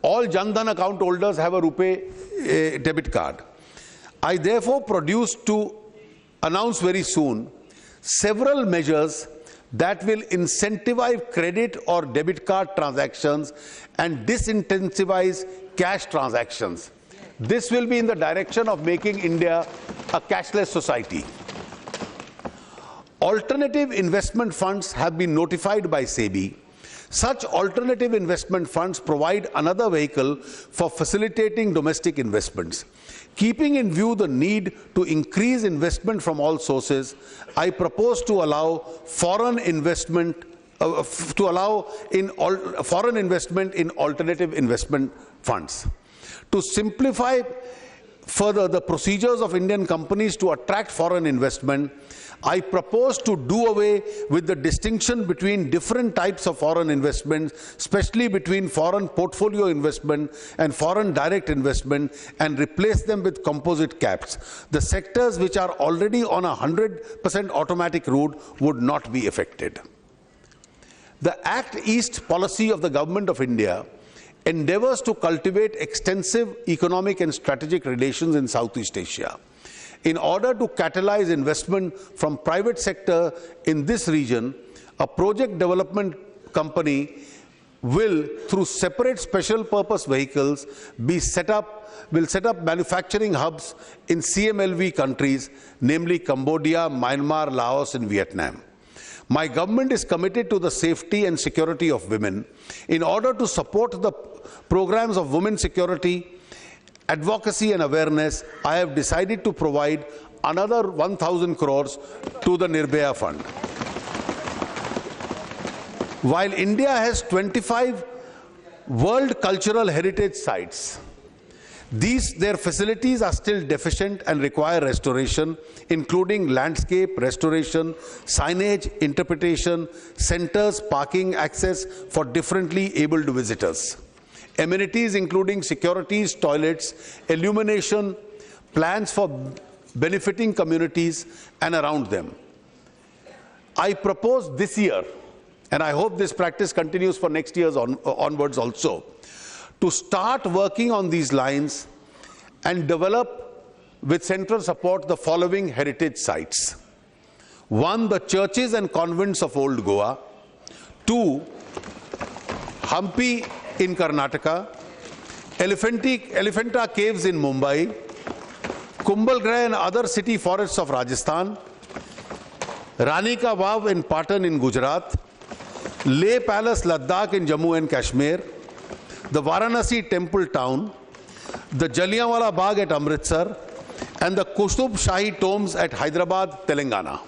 All Jan Dhan account holders have a RuPay debit card. I therefore propose to announce very soon several measures that will incentivize credit or debit card transactions and disincentivize cash transactions. This will be in the direction of making India a cashless society. Alternative investment funds have been notified by SEBI. Such alternative investment funds provide another vehicle for facilitating domestic investments. Keeping in view the need to increase investment from all sources, I propose to allow foreign investment in alternative investment funds. To simplify further the procedures of Indian companies to attract foreign investment, I propose to do away with the distinction between different types of foreign investments, especially between foreign portfolio investment and foreign direct investment, and replace them with composite caps. The sectors which are already on a 100% automatic route would not be affected. The Act East policy of the Government of India endeavors to cultivate extensive economic and strategic relations in Southeast Asia. In order to catalyze investment from private sector in this region, a project development company will, through separate special purpose vehicles, will set up manufacturing hubs in CMLV countries, namely Cambodia, Myanmar, Laos, and Vietnam. My government is committed to the safety and security of women. In order to support the programs of women security, advocacy and awareness, I have decided to provide another 1,000 crores to the Nirbhaya Fund. While India has 25 World Cultural Heritage Sites, their facilities are still deficient and require restoration, including landscape restoration, signage, interpretation, centers, parking access for differently abled visitors. Amenities including securities, toilets, illumination, plans for benefiting communities and around them. I propose this year, and I hope this practice continues for next year's onwards also, to start working on these lines and develop with central support the following heritage sites. 1. The churches and convents of Old Goa. 2. Hampi in Karnataka, Elephanta Caves in Mumbai, Kumbhalgarh and other city forests of Rajasthan, Rani Ka Vav in Patan in Gujarat, Leh Palace Ladakh in Jammu and Kashmir, the Varanasi Temple Town, the Jallianwala Bagh at Amritsar, and the Qutub Shahi tombs at Hyderabad, Telangana.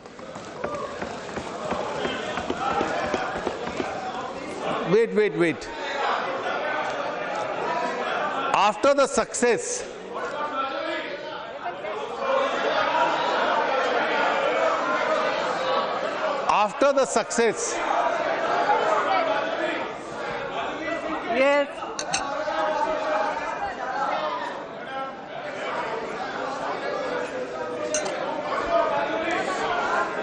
Wait. After the success Yes.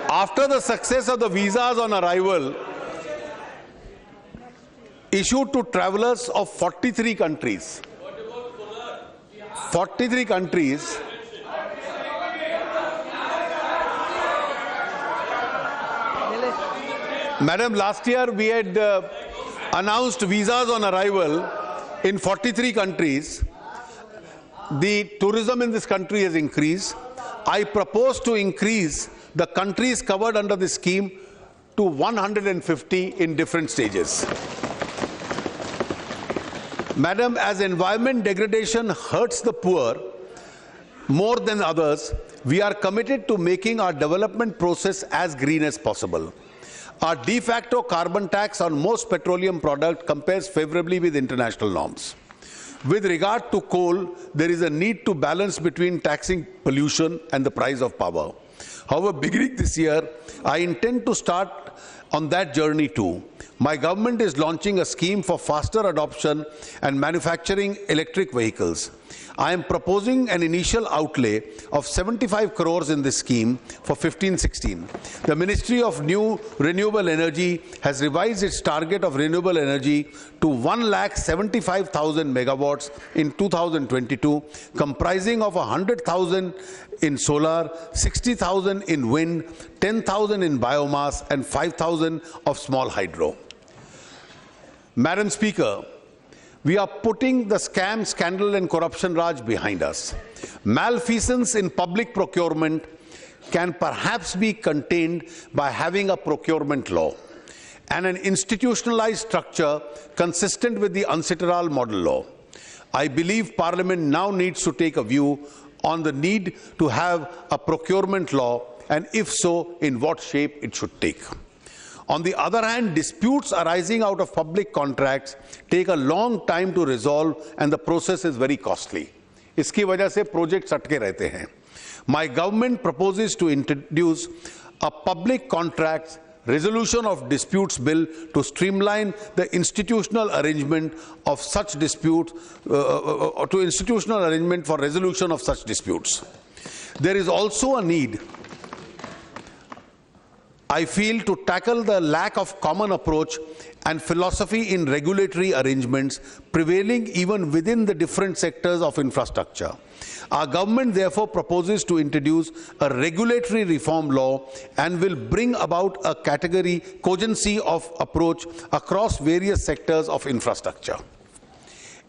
After the success of the visas on arrival, issued to travelers of 43 countries. 43 countries. Madam, last year we had announced visas on arrival in 43 countries. The tourism in this country has increased. I propose to increase the countries covered under this scheme to 150 in different stages. Madam, as environment degradation hurts the poor more than others, we are committed to making our development process as green as possible. Our de facto carbon tax on most petroleum products compares favorably with international norms. With regard to coal, there is a need to balance between taxing pollution and the price of power. However, beginning this year, I intend to start on that journey too. My government is launching a scheme for faster adoption and manufacturing electric vehicles. I am proposing an initial outlay of 75 crores in this scheme for 15-16. The Ministry of New Renewable Energy has revised its target of renewable energy to 1,75,000 megawatts in 2022, comprising of 100,000 in solar, 60,000 in wind, 10,000 in biomass, and 5,000 of small hydro. Madam Speaker, we are putting the scam, scandal, and corruption raj behind us. Malfeasance in public procurement can perhaps be contained by having a procurement law and an institutionalized structure consistent with the UNCITRAL model law. I believe Parliament now needs to take a view on the need to have a procurement law, and if so, in what shape it should take. On the other hand, disputes arising out of public contracts take a long time to resolve and the process is very costly. इसकी वजह से projects अटके रहते हैं. My government proposes to introduce a public contracts resolution of disputes bill to streamline the institutional arrangement of such disputes, institutional arrangement for resolution of such disputes. There is also a need, I feel, to tackle the lack of common approach and philosophy in regulatory arrangements prevailing even within the different sectors of infrastructure. Our government therefore proposes to introduce a regulatory reform law and will bring about a cogency of approach across various sectors of infrastructure.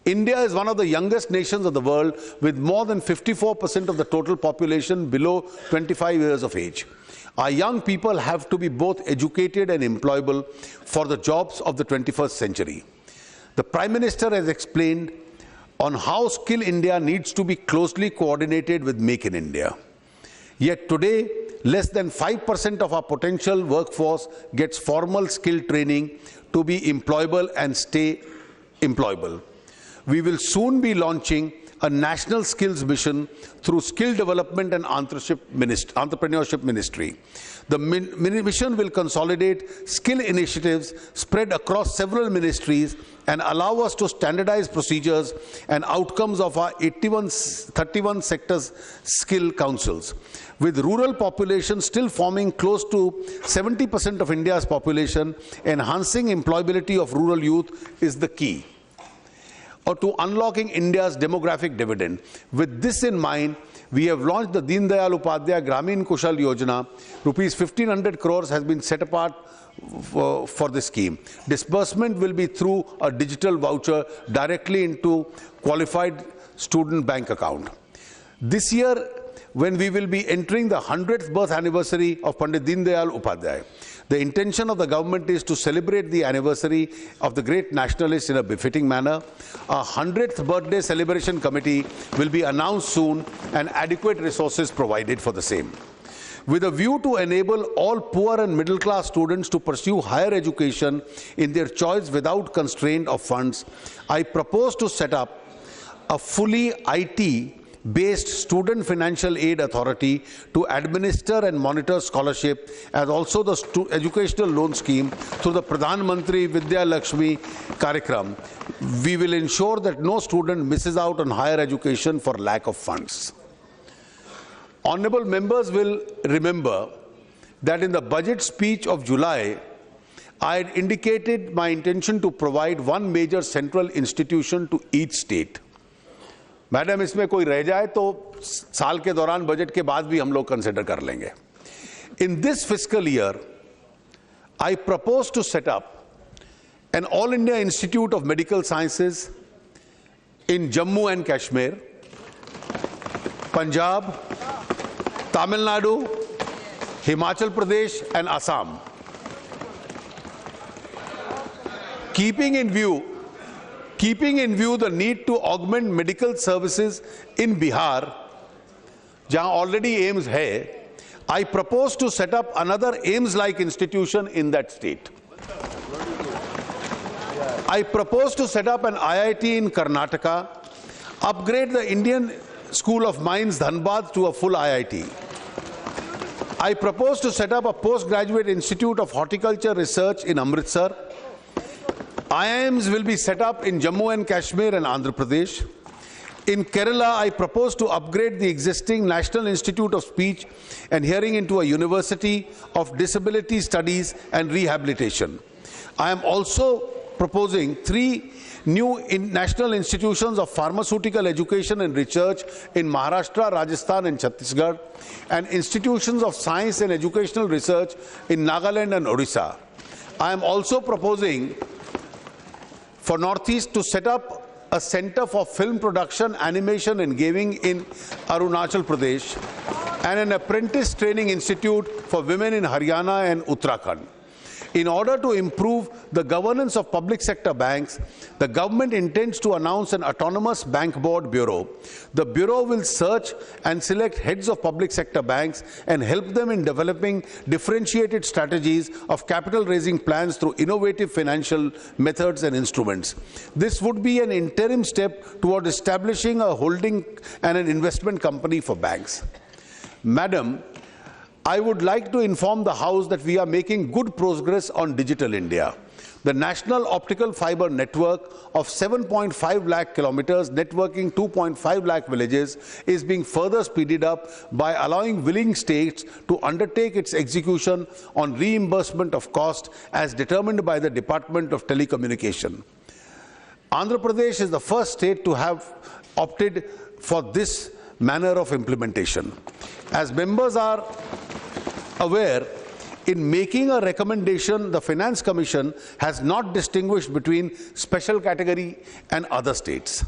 India is one of the youngest nations of the world with more than 54% of the total population below 25 years of age. Our young people have to be both educated and employable for the jobs of the 21st century. The Prime Minister has explained on how Skill India needs to be closely coordinated with Make in India. Yet today, less than 5% of our potential workforce gets formal skill training to be employable and stay employable. We will soon be launching a national skills mission through Skill Development and Entrepreneurship Ministry. The mission will consolidate skill initiatives spread across several ministries and allow us to standardize procedures and outcomes of our 31 sectors skill councils. With rural population still forming close to 70% of India's population, enhancing employability of rural youth is the key to unlocking India's demographic dividend. With this in mind, we have launched the Deen Dayal Upadhyaya Gramin Kushal Yojana. Rupees 1,500 crores has been set apart for this scheme. Disbursement will be through a digital voucher directly into qualified student bank account. This year, when we will be entering the 100th birth anniversary of Pandit Deen Dayal Upadhyaya, the intention of the government is to celebrate the anniversary of the great nationalist in a befitting manner. A 100th birthday celebration committee will be announced soon and adequate resources provided for the same. With a view to enable all poor and middle class students to pursue higher education in their choice without constraint of funds, I propose to set up a fully IT-based student financial aid authority to administer and monitor scholarship, as also the educational loan scheme through the Pradhan Mantri Vidya Lakshmi Karyakram. We will ensure that no student misses out on higher education for lack of funds. Honorable members will remember that in the budget speech of July, I had indicated my intention to provide one major central institution to each state. Madam, इसमें कोई रह जाए तो साल के दौरान budget के बाद भी हम लोग कंसिडर कर लेंगे. In this fiscal year, I propose to set up an All India Institute of Medical Sciences in Jammu and Kashmir, Punjab, Tamil Nadu, Himachal Pradesh and Assam. Keeping in view the need to augment medical services in Bihar, jahan already AIIMS hai, I propose to set up another AIIMS-like institution in that state. I propose to set up an IIT in Karnataka, upgrade the Indian School of Mines Dhanbad to a full IIT. I propose to set up a postgraduate institute of horticulture research in Amritsar. IIMs will be set up in Jammu and Kashmir and Andhra Pradesh. In Kerala, I propose to upgrade the existing National Institute of Speech and Hearing into a University of Disability Studies and Rehabilitation. I am also proposing 3 new national institutions of pharmaceutical education and research in Maharashtra, Rajasthan and Chhattisgarh, and institutions of science and educational research in Nagaland and Odisha. I am also proposing for Northeast to set up a center for film production, animation and gaming in Arunachal Pradesh, and an apprentice training institute for women in Haryana and Uttarakhand. In order to improve the governance of public sector banks, the government intends to announce an autonomous bank board bureau. The bureau will search and select heads of public sector banks and help them in developing differentiated strategies of capital raising plans through innovative financial methods and instruments. This would be an interim step toward establishing a holding and an investment company for banks. Madam, I would like to inform the House that we are making good progress on Digital India. The National Optical Fiber Network of 7.5 lakh kilometers, networking 2.5 lakh villages, is being further speeded up by allowing willing states to undertake its execution on reimbursement of cost as determined by the Department of Telecommunication. Andhra Pradesh is the first state to have opted for this manner of implementation. As members are aware, in making a recommendation, the Finance Commission has not distinguished between special category and other states.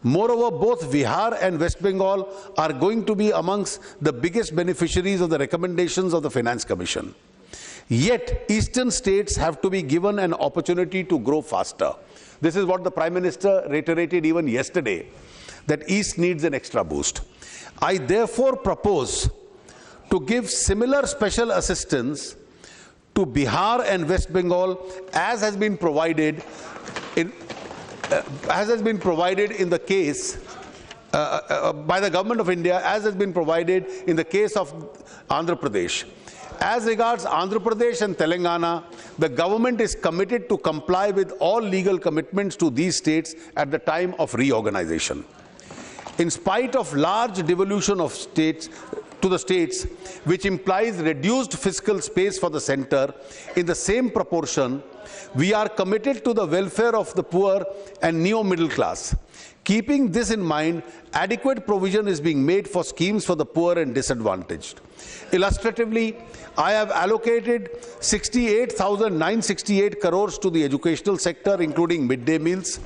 Moreover, both Bihar and West Bengal are going to be amongst the biggest beneficiaries of the recommendations of the Finance Commission. Yet, eastern states have to be given an opportunity to grow faster. This is what the Prime Minister reiterated even yesterday, that East needs an extra boost. I therefore propose to give similar special assistance to Bihar and West Bengal as has been provided in the case by the Government of India, as has been provided in the case of Andhra Pradesh. As regards Andhra Pradesh and Telangana, the government is committed to comply with all legal commitments to these states at the time of reorganization. In spite of large devolution of states to the states, which implies reduced fiscal space for the center, in the same proportion, we are committed to the welfare of the poor and neo-middle class. Keeping this in mind, adequate provision is being made for schemes for the poor and disadvantaged. Illustratively, I have allocated 68,968 crores to the educational sector, including midday meals,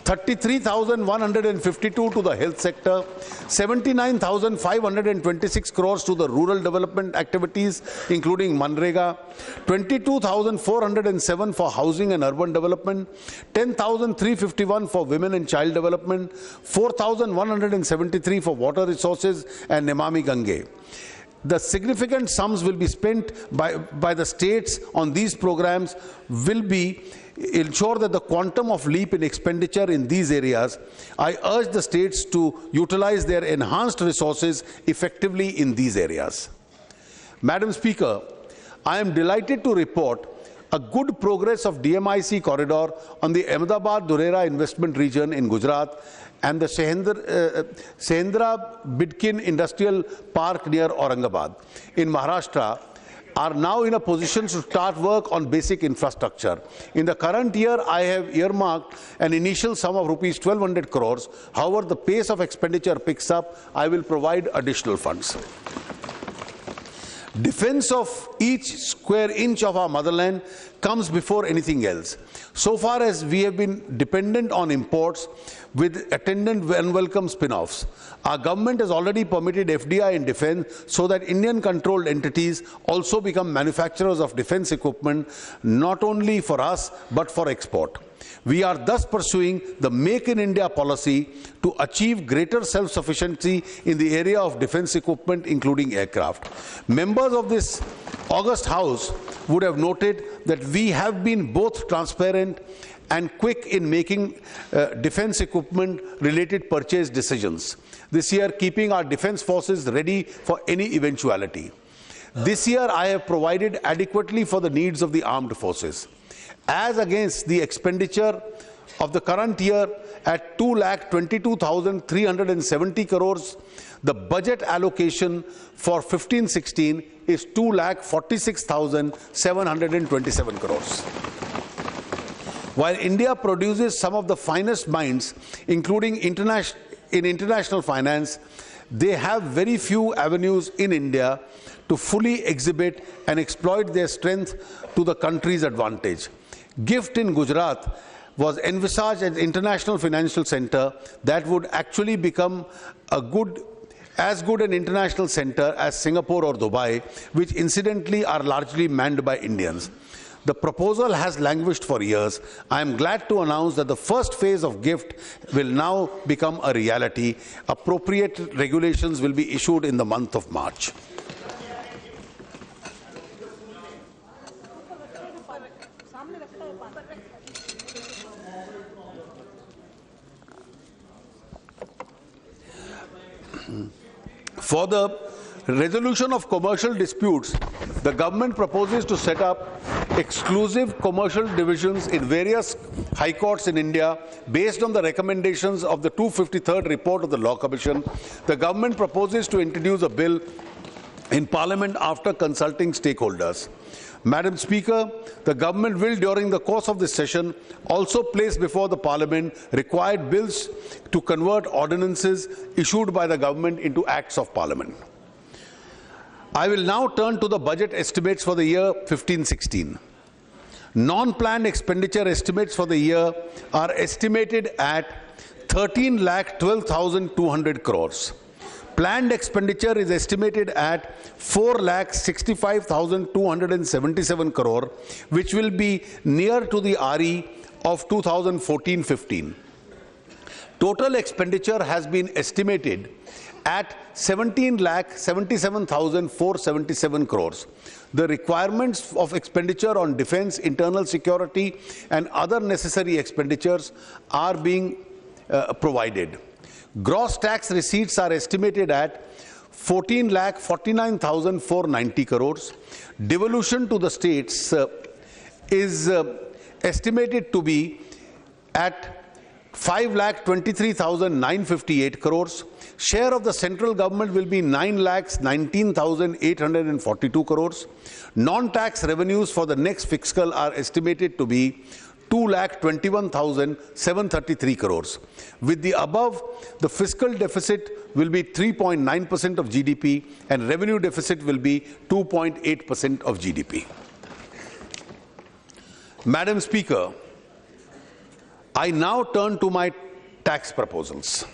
33,152 to the health sector, 79,526 crores to the rural development activities, including Manrega, 22,407 for housing and urban development, 10,351 for women and child development, 4,173 for water resources and Namami Gange. The significant sums will be spent by the states on these programs will be ensure that the quantum of leap in expenditure in these areas. I urge the states to utilize their enhanced resources effectively in these areas. Madam Speaker, I am delighted to report a good progress of DMIC corridor on the Ahmedabad-Durera investment region in Gujarat and the Sahendra Bidkin Industrial Park near Aurangabad. In Maharashtra, are now in a position to start work on basic infrastructure. In the current year, I have earmarked an initial sum of rupees 1,200 crores. However, the pace of expenditure picks up. I will provide additional funds. Defense of each square inch of our motherland comes before anything else. So far as we have been dependent on imports with attendant unwelcome spin-offs, our government has already permitted FDI in defense so that Indian-controlled entities also become manufacturers of defense equipment, not only for us but for export. We are thus pursuing the Make in India policy to achieve greater self-sufficiency in the area of defense equipment, including aircraft. Members of this august House would have noted that we have been both transparent and quick in making defense equipment related purchase decisions this year, keeping our defense forces ready for any eventuality. This year I have provided adequately for the needs of the armed forces. As against the expenditure of the current year at 2,22,370 crores, the budget allocation for 15-16 is 2,46,727 crores. While India produces some of the finest minds, including in international finance, they have very few avenues in India to fully exhibit and exploit their strength to the country's advantage. GIFT in Gujarat was envisaged as an international financial center that would actually become as good an international center as Singapore or Dubai, which incidentally are largely manned by Indians. The proposal has languished for years. I am glad to announce that the first phase of GIFT will now become a reality. Appropriate regulations will be issued in the month of March. For the resolution of commercial disputes, the government proposes to set up exclusive commercial divisions in various high courts in India based on the recommendations of the 253rd report of the Law Commission. The government proposes to introduce a bill in Parliament after consulting stakeholders. Madam Speaker, the government will, during the course of this session, also place before the Parliament required bills to convert ordinances issued by the government into acts of Parliament. I will now turn to the budget estimates for the year 15-16. Non-planned expenditure estimates for the year are estimated at 13,12,200 crores. Planned expenditure is estimated at 4,65,277 crore, which will be near to the RE of 2014-15. Total expenditure has been estimated at 17,77,477 crores. The requirements of expenditure on defense, internal security, and other necessary expenditures are being provided. Gross tax receipts are estimated at 14,49,490 crores. Devolution to the states is estimated to be at 5,23,958 crores. Share of the central government will be 9,19,842 crores. Non-tax revenues for the next fiscal are estimated to be 2,21,733 crores. With the above, the fiscal deficit will be 3.9% of GDP and revenue deficit will be 2.8% of GDP. Madam Speaker, I now turn to my tax proposals.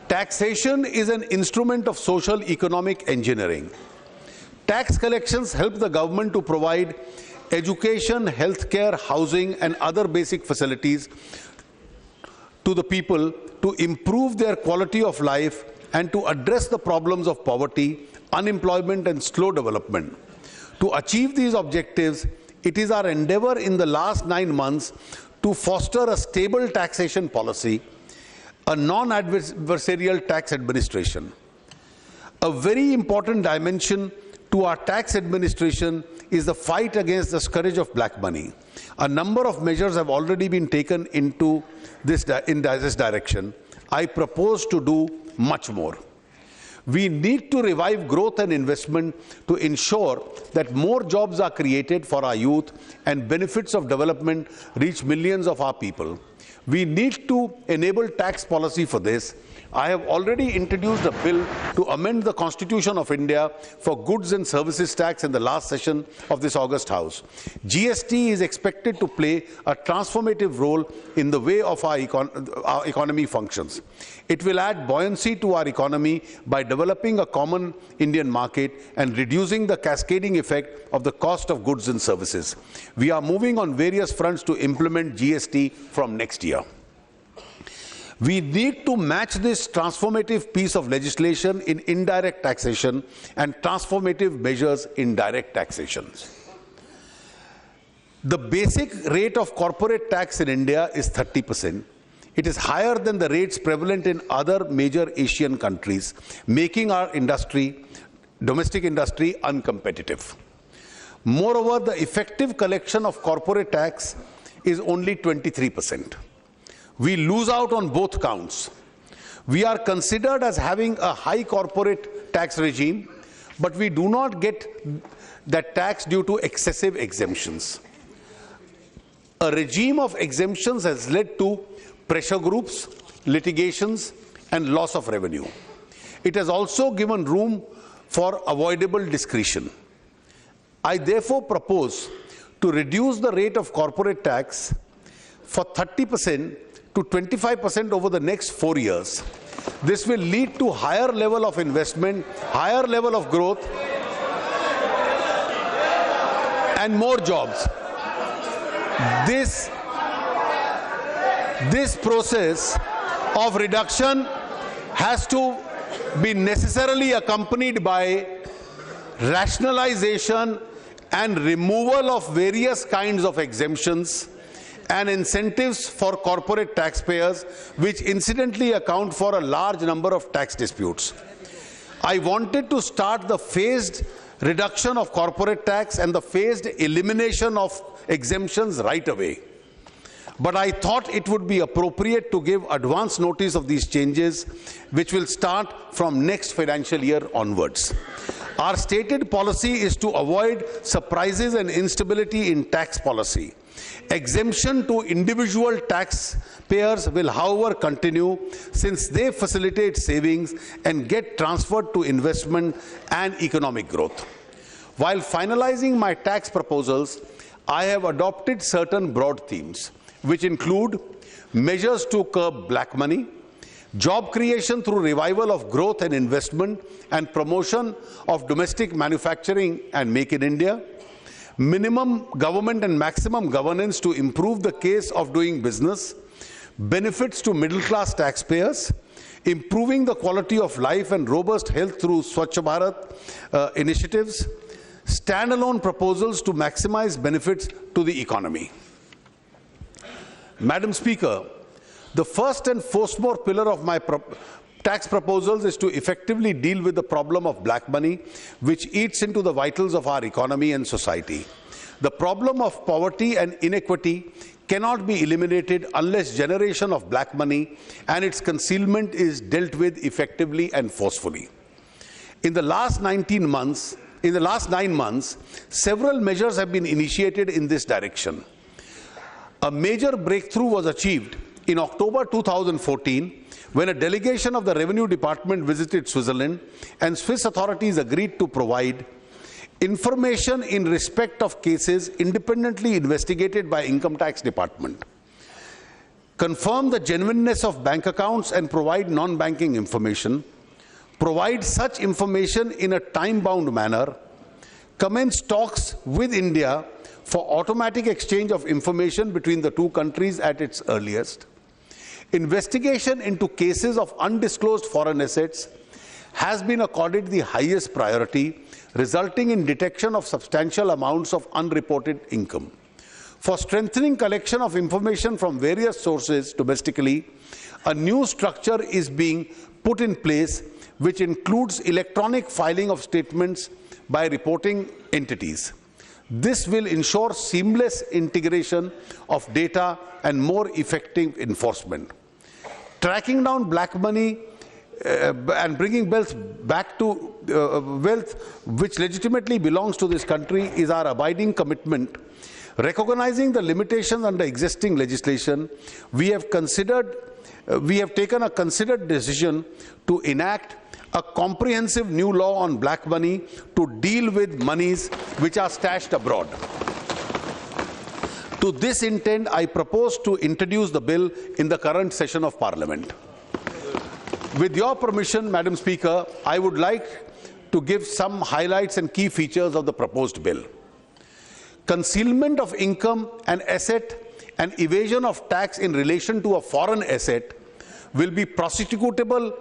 Taxation is an instrument of social economic engineering. Tax collections help the government to provide education, healthcare, housing, and other basic facilities to the people to improve their quality of life and to address the problems of poverty, unemployment, and slow development. To achieve these objectives, it is our endeavor in the last 9 months to foster a stable taxation policy, a non-adversarial tax administration. A very important dimension to our tax administration is the fight against the scourge of black money. A number of measures have already been taken in this direction. I propose to do much more. We need to revive growth and investment to ensure that more jobs are created for our youth and benefits of development reach millions of our people. We need to enable tax policy for this. I have already introduced a bill to amend the Constitution of India for goods and services tax in the last session of this August House. GST is expected to play a transformative role in the way of our economy functions. It will add buoyancy to our economy by developing a common Indian market and reducing the cascading effect of the cost of goods and services. We are moving on various fronts to implement GST from next year. We need to match this transformative piece of legislation in indirect taxation and transformative measures in direct taxation. The basic rate of corporate tax in India is 30%. It is higher than the rates prevalent in other major Asian countries, making our domestic industry uncompetitive. Moreover, the effective collection of corporate tax is only 23%. We lose out on both counts. We are considered as having a high corporate tax regime, but we do not get that tax due to excessive exemptions. A regime of exemptions has led to pressure groups, litigations, and loss of revenue. It has also given room for avoidable discretion. I therefore propose to reduce the rate of corporate tax for 30% to 25% over the next 4 years. This will lead to higher level of investment, higher level of growth, and more jobs. This process of reduction has to be necessarily accompanied by rationalization and removal of various kinds of exemptions and incentives for corporate taxpayers, which incidentally account for a large number of tax disputes. I wanted to start the phased reduction of corporate tax and the phased elimination of exemptions right away. But I thought it would be appropriate to give advance notice of these changes, which will start from next financial year onwards. Our stated policy is to avoid surprises and instability in tax policy. Exemption to individual taxpayers will, however, continue since they facilitate savings and get transferred to investment and economic growth. While finalizing my tax proposals, I have adopted certain broad themes, which include measures to curb black money, job creation through revival of growth and investment and promotion of domestic manufacturing and Make in India, minimum government and maximum governance to improve the case of doing business, benefits to middle-class taxpayers, improving the quality of life and robust health through Swachh Bharat initiatives, standalone proposals to maximize benefits to the economy. Madam Speaker, the first and foremost pillar of my tax proposals is to effectively deal with the problem of black money, which eats into the vitals of our economy and society. The problem of poverty and inequity cannot be eliminated unless generation of black money and its concealment is dealt with effectively and forcefully. In the last 9 months, several measures have been initiated in this direction. A major breakthrough was achieved in October 2014 when a delegation of the Revenue Department visited Switzerland and Swiss authorities agreed to provide information in respect of cases independently investigated by Income Tax Department, confirm the genuineness of bank accounts and provide non-banking information, provide such information in a time-bound manner, commence talks with India for automatic exchange of information between the two countries at its earliest. Investigation into cases of undisclosed foreign assets has been accorded the highest priority, resulting in detection of substantial amounts of unreported income. For strengthening collection of information from various sources domestically, a new structure is being put in place, which includes electronic filing of statements by reporting entities. This will ensure seamless integration of data and more effective enforcement. Tracking down black money and bringing wealth back to wealth which legitimately belongs to this country is our abiding commitment. Recognizing the limitations under existing legislation, we have taken a considered decision to enact a comprehensive new law on black money to deal with monies which are stashed abroad. To this intent, I propose to introduce the bill in the current session of Parliament. With your permission, Madam Speaker, I would like to give some highlights and key features of the proposed bill. Concealment of income and asset and evasion of tax in relation to a foreign asset will be prosecutable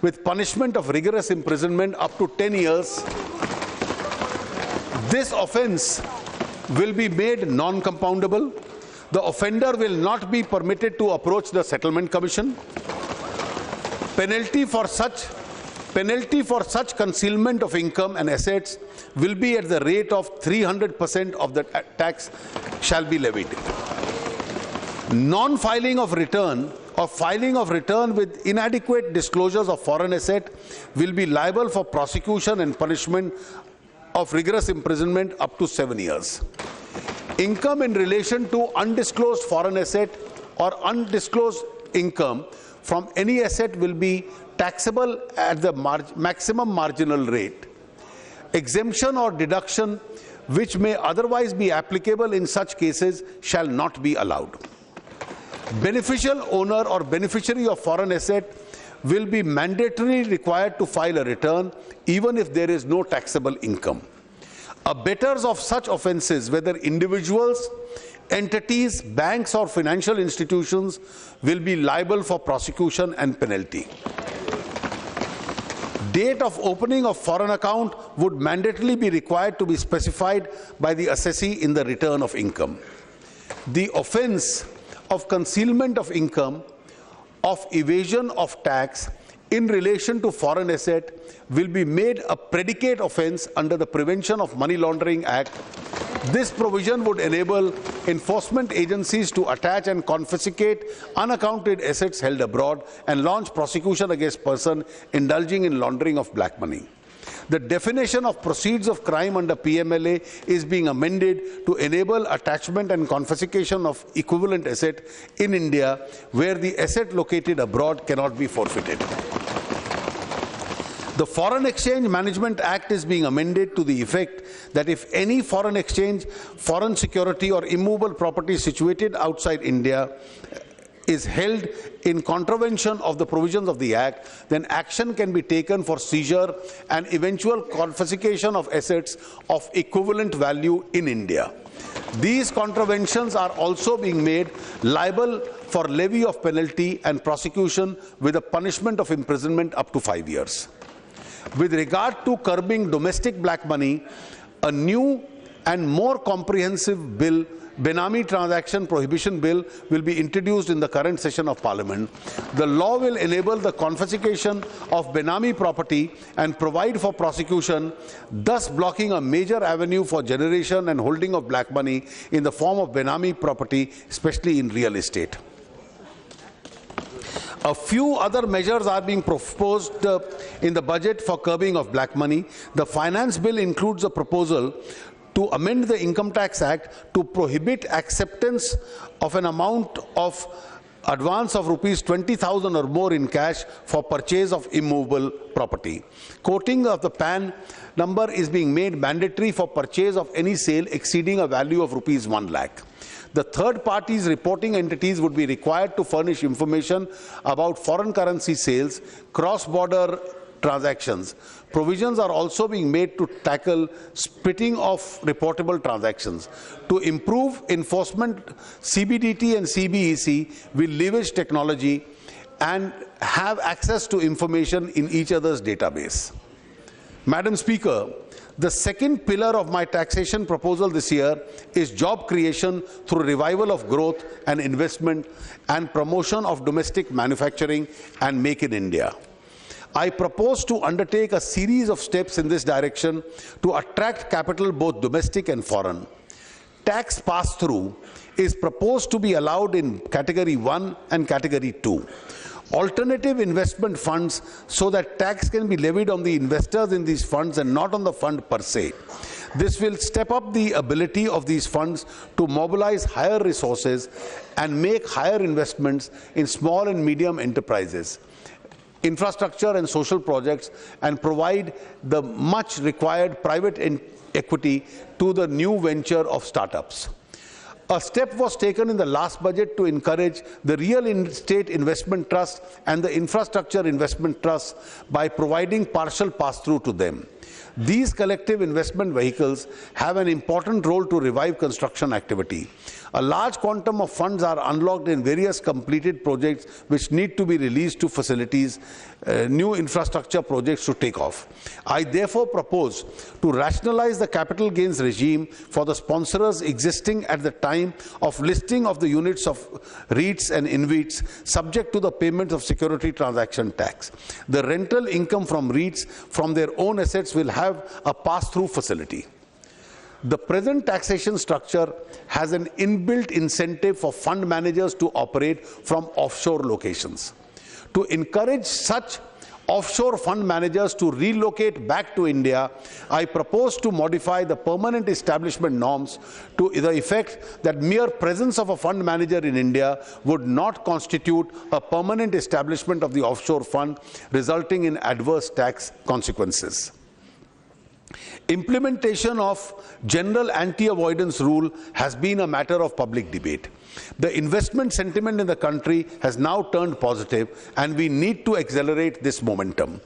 with punishment of rigorous imprisonment up to 10 years. This offence will be made non-compoundable. The offender will not be permitted to approach the Settlement Commission. Penalty for such concealment of income and assets will be at the rate of 300% of the tax shall be levied. Non-filing of return or filing of return with inadequate disclosures of foreign asset will be liable for prosecution and punishment of rigorous imprisonment up to 7 years. Income in relation to undisclosed foreign asset or undisclosed income from any asset will be taxable at the maximum marginal rate. Exemption or deduction which may otherwise be applicable in such cases shall not be allowed. Beneficial owner or beneficiary of foreign asset will be mandatorily required to file a return even if there is no taxable income. Abettors of such offences, whether individuals, entities, banks or financial institutions, will be liable for prosecution and penalty. Date of opening of foreign account would mandatorily be required to be specified by the assessee in the return of income. The offence of concealment of income, of evasion of tax in relation to foreign asset will be made a predicate offence under the Prevention of Money Laundering Act. This provision would enable enforcement agencies to attach and confiscate unaccounted assets held abroad and launch prosecution against persons indulging in laundering of black money. The definition of proceeds of crime under PMLA is being amended to enable attachment and confiscation of equivalent asset in India where the asset located abroad cannot be forfeited. The Foreign Exchange Management Act is being amended to the effect that if any foreign exchange, foreign security or immovable property situated outside India is held in contravention of the provisions of the Act, then action can be taken for seizure and eventual confiscation of assets of equivalent value in India. These contraventions are also being made liable for levy of penalty and prosecution with a punishment of imprisonment up to 5 years. With regard to curbing domestic black money, a new and more comprehensive bill, Benami Transaction Prohibition Bill, will be introduced in the current session of Parliament. The law will enable the confiscation of Benami property and provide for prosecution, thus blocking a major avenue for generation and holding of black money in the form of Benami property, especially in real estate. A few other measures are being proposed in the budget for curbing of black money. The Finance Bill includes a proposal to amend the Income Tax Act to prohibit acceptance of an amount of advance of rupees 20,000 or more in cash for purchase of immovable property. Quoting of the PAN number is being made mandatory for purchase of any sale exceeding a value of rupees 1 lakh. The third parties reporting entities would be required to furnish information about foreign currency sales, cross-border transactions. Provisions are also being made to tackle splitting of reportable transactions. To improve enforcement, CBDT and CBEC will leverage technology and have access to information in each other's database. Madam Speaker, the second pillar of my taxation proposal this year is job creation through revival of growth and investment and promotion of domestic manufacturing and Make in India. I propose to undertake a series of steps in this direction to attract capital both domestic and foreign. Tax pass-through is proposed to be allowed in Category 1 and Category 2. alternative investment funds so that tax can be levied on the investors in these funds and not on the fund per se. This will step up the ability of these funds to mobilize higher resources and make higher investments in small and medium enterprises, infrastructure and social projects, and provide the much required private equity to the new venture of startups. A step was taken in the last budget to encourage the real estate investment trust and the infrastructure investment trust by providing partial pass-through to them. These collective investment vehicles have an important role to revive construction activity. A large quantum of funds are unlocked in various completed projects which need to be released to facilities new infrastructure projects to take off. I therefore propose to rationalize the capital gains regime for the sponsors existing at the time of listing of the units of REITs and InvITs subject to the payment of security transaction tax. The rental income from REITs from their own assets will have a pass-through facility. The present taxation structure has an inbuilt incentive for fund managers to operate from offshore locations. To encourage such offshore fund managers to relocate back to India, I propose to modify the permanent establishment norms to the effect that mere presence of a fund manager in India would not constitute a permanent establishment of the offshore fund, resulting in adverse tax consequences. Implementation of general anti-avoidance rule has been a matter of public debate. The investment sentiment in the country has now turned positive, and we need to accelerate this momentum.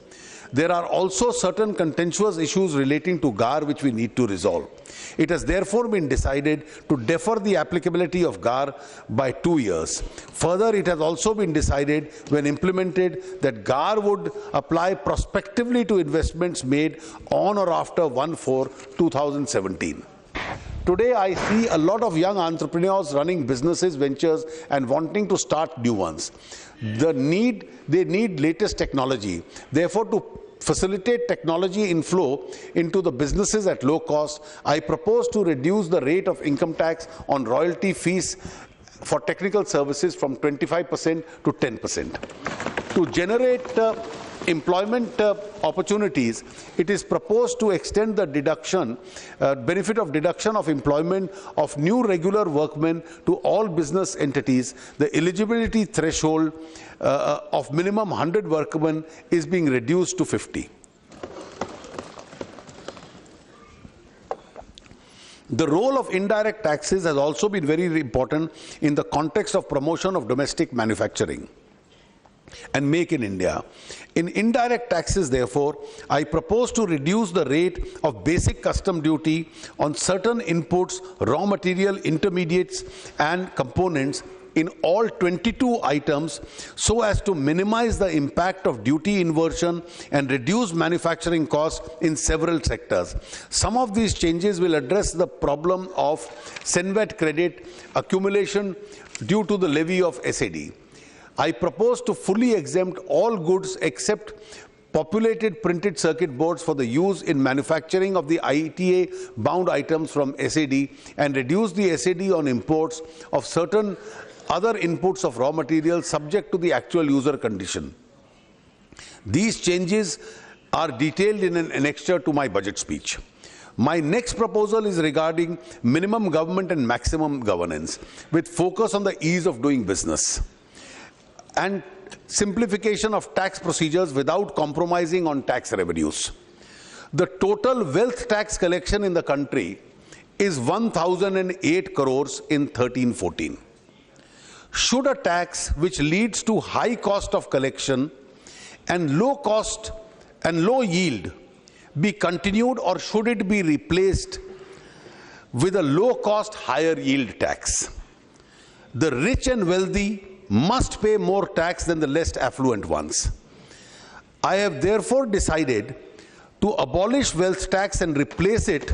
There are also certain contentious issues relating to GAAR which we need to resolve. It has therefore been decided to defer the applicability of GAAR by 2 years. Further, it has also been decided when implemented that GAAR would apply prospectively to investments made on or after 1/4/2017. Today, I see a lot of young entrepreneurs running businesses, ventures, and wanting to start new ones. They need latest technology. Therefore, to facilitate technology inflow into the businesses at low cost, I propose to reduce the rate of income tax on royalty fees for technical services from 25% to 10%. To generate employment opportunities, it is proposed to extend the benefit of deduction of employment of new regular workmen to all business entities. The eligibility threshold of minimum 100 workmen is being reduced to 50. The role of indirect taxes has also been very important in the context of promotion of domestic manufacturing and Make in India. In indirect taxes, therefore, I propose to reduce the rate of basic custom duty on certain inputs, raw material, intermediates, and components in all 22 items so as to minimize the impact of duty inversion and reduce manufacturing costs in several sectors. Some of these changes will address the problem of CENVAT credit accumulation due to the levy of SAD. I propose to fully exempt all goods except populated printed circuit boards for the use in manufacturing of the ITA bound items from SAD and reduce the SAD on imports of certain other inputs of raw materials subject to the actual user condition. These changes are detailed in an annexure to my budget speech. My next proposal is regarding minimum government and maximum governance, with focus on the ease of doing business and simplification of tax procedures without compromising on tax revenues. The total wealth tax collection in the country is 1,008 crores in 13-14. Should a tax which leads to high cost of collection and low cost and low yield be continued, or should it be replaced with a low cost, higher yield tax? The rich and wealthy must pay more tax than the less affluent ones. I have therefore decided to abolish wealth tax and replace it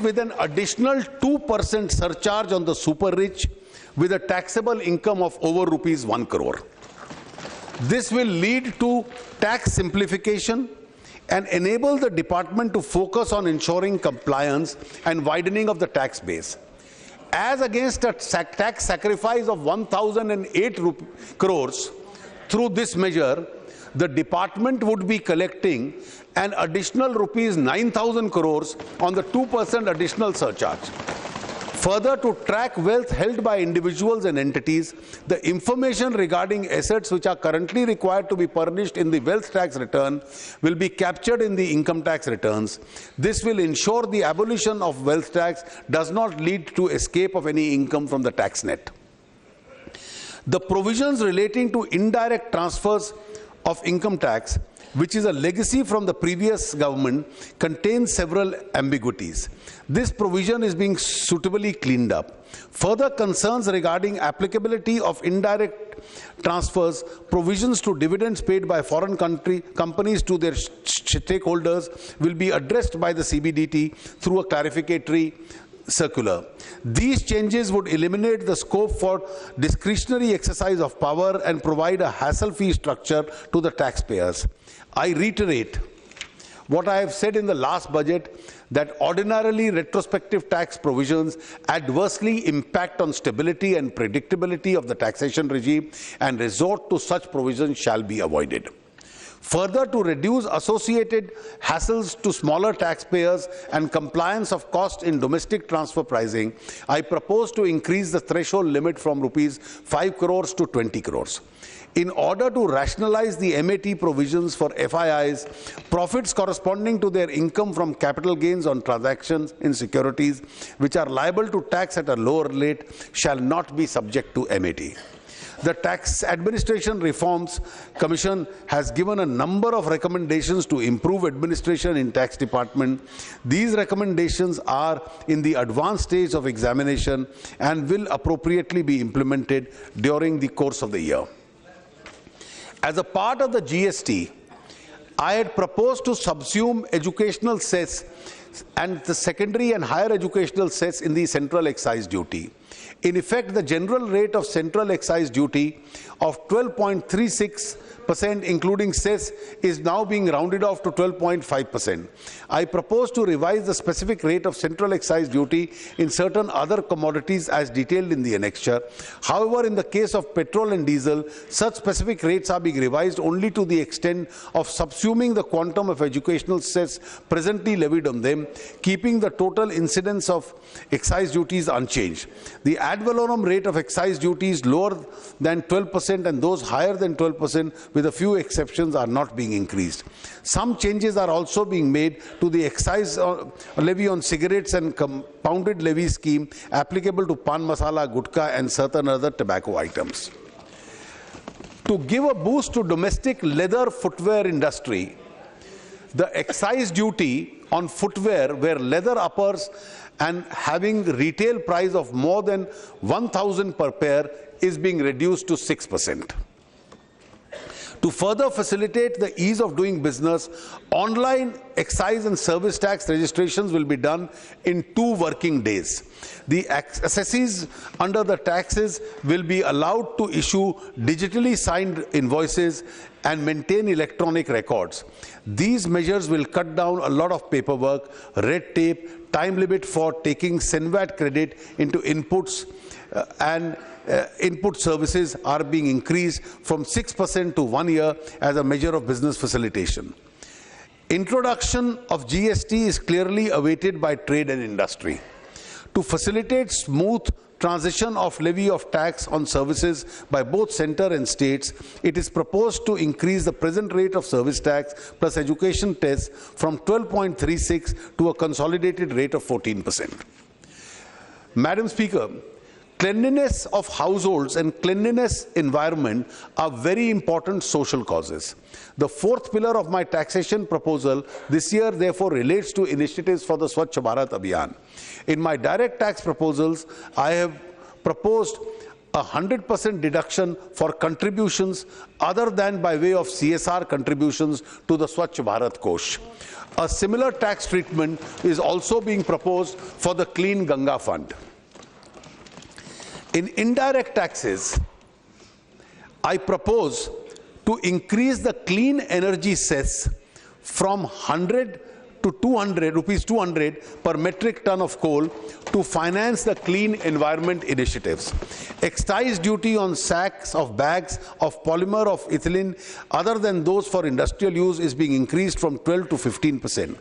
with an additional 2% surcharge on the super rich with a taxable income of over rupees 1 crore. This will lead to tax simplification and enable the department to focus on ensuring compliance and widening of the tax base. as against a tax sacrifice of 1,008 crores. Through this measure, the department would be collecting an additional rupees 9,000 crores on the 2% additional surcharge. Further, to track wealth held by individuals and entities, the information regarding assets which are currently required to be furnished in the wealth tax return will be captured in the income tax returns. This will ensure the abolition of wealth tax does not lead to escape of any income from the tax net. The provisions relating to indirect transfers of income tax, which is a legacy from the previous government, contains several ambiguities. This provision is being suitably cleaned up. Further concerns regarding applicability of indirect transfers, provisions to dividends paid by foreign companies to their stakeholders will be addressed by the CBDT through a clarificatory circular. These changes would eliminate the scope for discretionary exercise of power and provide a hassle-free structure to the taxpayers. I reiterate what I have said in the last budget, that ordinarily retrospective tax provisions adversely impact on stability and predictability of the taxation regime, and resort to such provisions shall be avoided. Further, to reduce associated hassles to smaller taxpayers and compliance of cost in domestic transfer pricing, I propose to increase the threshold limit from rupees 5 crores to 20 crores. In order to rationalize the MAT provisions for FIIs, profits corresponding to their income from capital gains on transactions in securities which are liable to tax at a lower rate shall not be subject to MAT. The Tax Administration Reforms Commission has given a number of recommendations to improve administration in tax department. These recommendations are in the advanced stage of examination and will appropriately be implemented during the course of the year. As a part of the GST, I had proposed to subsume educational cess and the secondary and higher educational cess in the central excise duty. In effect, the general rate of central excise duty of 12.36%, including cess, is now being rounded off to 12.5%. I propose to revise the specific rate of central excise duty in certain other commodities as detailed in the annexure. However, in the case of petrol and diesel, such specific rates are being revised only to the extent of subsuming the quantum of educational cess presently levied on them, keeping the total incidence of excise duties unchanged. The ad valorem rate of excise duties lower than 12% and those higher than 12%, with a few exceptions, are not being increased. Some changes are also being made to the excise levy on cigarettes and compounded levy scheme applicable to pan masala, gutka and certain other tobacco items. To give a boost to domestic leather footwear industry, the excise duty on footwear where leather uppers and having retail price of more than 1,000 per pair is being reduced to 6%. To further facilitate the ease of doing business, online excise and service tax registrations will be done in 2 working days. The assessees under the taxes will be allowed to issue digitally signed invoices and maintain electronic records. These measures will cut down a lot of paperwork, red tape, time limit for taking CENVAT credit into inputs and input services are being increased from 6% to 1 year as a measure of business facilitation. Introduction of GST is clearly awaited by trade and industry. To facilitate smooth transition of levy of tax on services by both centre and states, it is proposed to increase the present rate of service tax plus education test from 12.36 to a consolidated rate of 14%. Madam Speaker, cleanliness of households and cleanliness environment are very important social causes. The 4th pillar of my taxation proposal this year therefore relates to initiatives for the Swachh Bharat Abhiyan. In my direct tax proposals, I have proposed a 100% deduction for contributions other than by way of CSR contributions to the Swachh Bharat Kosh. A similar tax treatment is also being proposed for the Clean Ganga Fund. In indirect taxes, I propose to increase the clean energy cess from 100 to 200 per metric ton of coal to finance the clean environment initiatives. Excise duty on sacks of bags of polymer of ethylene other than those for industrial use is being increased from 12 to 15%.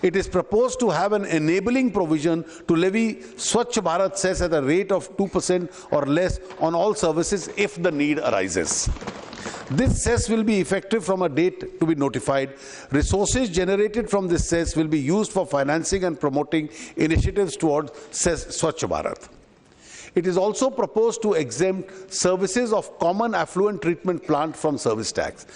It is proposed to have an enabling provision to levy Swachh Bharat cess at a rate of 2% or less on all services if the need arises. This cess will be effective from a date to be notified. Resources generated from this cess will be used for financing and promoting initiatives towards Swachh Bharat. It is also proposed to exempt services of common affluent treatment plant from service tax.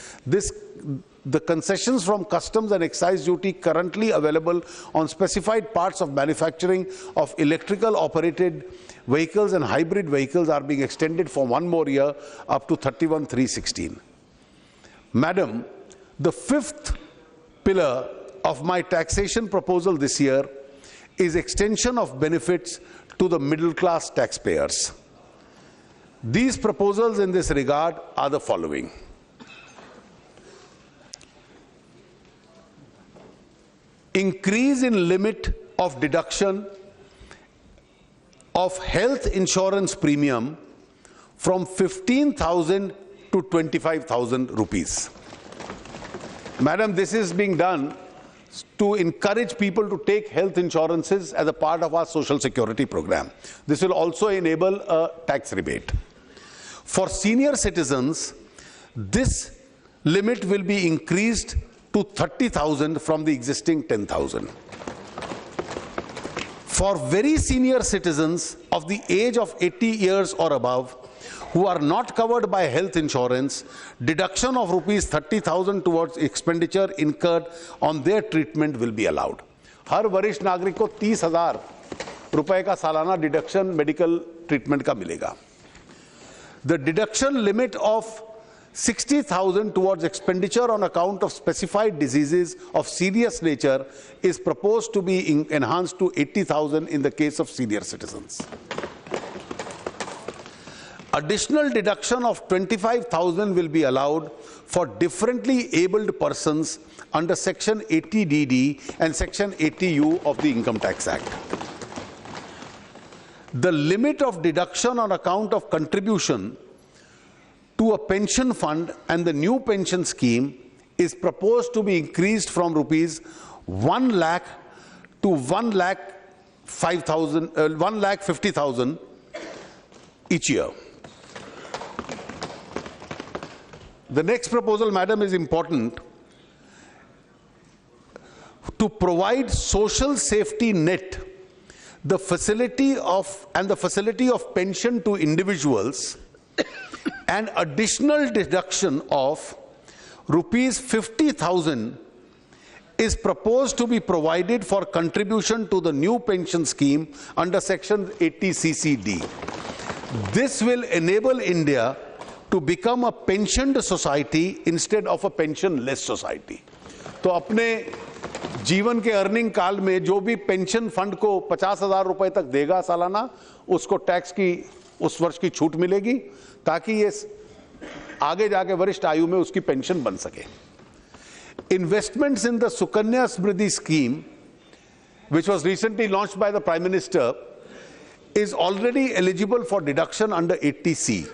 The concessions from customs and excise duty currently available on specified parts of manufacturing of electrical operated vehicles and hybrid vehicles are being extended for one more year up to 31/3/16. Madam, the fifth pillar of my taxation proposal this year is extension of benefits to the middle class taxpayers. These proposals in this regard are the following. Increase in limit of deduction of health insurance premium from 15,000 to 25,000 rupees. Madam, this is being done to encourage people to take health insurances as a part of our social security program. This will also enable a tax rebate. For senior citizens, this limit will be increased to 30,000 from the existing 10,000. For very senior citizens of the age of 80 years or above who are not covered by health insurance, deduction of rupees 30,000 towards expenditure incurred on their treatment will be allowed. हर वरिष्ठ नागरिक को 30,000 रुपए का सालाना deduction medical treatment का मिलेगा. The deduction limit of 60,000 towards expenditure on account of specified diseases of serious nature is proposed to be enhanced to 80,000 in the case of senior citizens. Additional deduction of 25,000 will be allowed for differently abled persons under Section 80DD and Section 80U of the Income Tax Act. The limit of deduction on account of contribution to a pension fund and the new pension scheme is proposed to be increased from rupees 1 lakh to 1,50,000 each year. The next proposal, Madam, is important. To provide social safety net, the facility of pension to individuals, an additional deduction of rupees 50,000 is proposed to be provided for contribution to the new pension scheme under Section 80CCD. This will enable India to become a pensioned society instead of a pensionless society. तो अपने जीवन के earning काल में जो भी pension fund को 50,000 रुपए तक देगा सालाना, उसको टैक्स की उस वर्ष की छूट मिलेगी ताकि ये आगे जाके वरिष्ठ आयु में उसकी पेंशन बन सके. Investments in the Sukanya Samriddhi scheme, which was recently launched by the Prime Minister, is already eligible for deduction under 80C.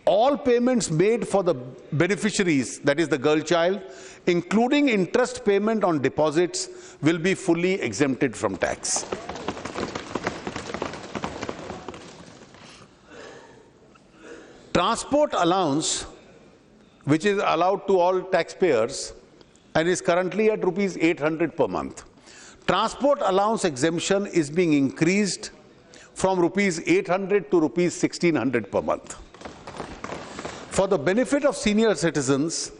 All payments made for the beneficiaries, that is the girl child, including interest payment on deposits, will be fully exempted from tax. Transport allowance, which is allowed to all taxpayers and is currently at rupees 800 per month. Transport allowance exemption is being increased from rupees 800 to rupees 1,600 per month. For the benefit of senior citizens,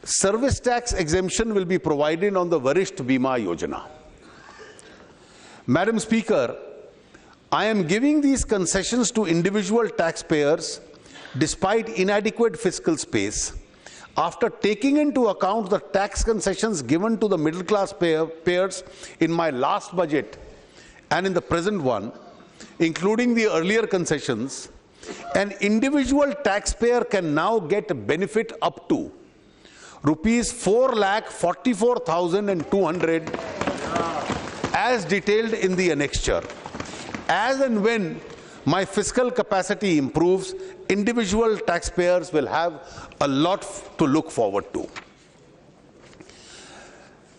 service tax exemption will be provided on the Varisht Bima Yojana. Madam Speaker, I am giving these concessions to individual taxpayers despite inadequate fiscal space, after taking into account the tax concessions given to the middle class payers in my last budget and in the present one, including the earlier concessions. An individual taxpayer can now get a benefit up to rupees 4,44,200 as detailed in the annexure. As and when my fiscal capacity improves, individual taxpayers will have a lot to look forward to.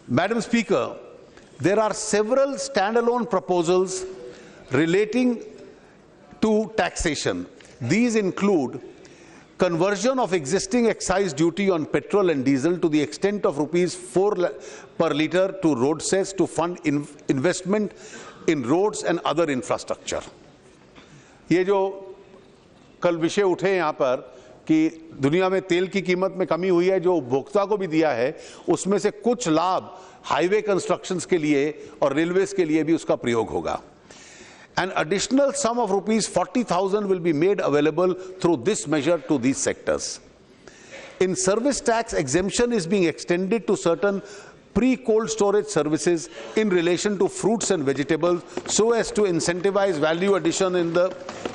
Madam Speaker, there are several standalone proposals relating to taxation. These include conversion of existing excise duty on petrol and diesel to the extent of ₹4 per litre to road cess to fund investment in roads and other infrastructure. ये जो कल विषय उठे यहाँ पर कि दुनिया में तेल की कीमत में कमी हुई है, जो उपभोक्ता को भी दिया है, उसमें से कुछ लाभ हाईवे कंस्ट्रक्शंस के लिए और रेलवेज के लिए भी उसका प्रयोग होगा. An additional sum of ₹40,000 will be made available through this measure to these sectors. In service tax, exemption is being extended to certain pre-cold storage services in relation to fruits and vegetables so as to incentivize value addition in the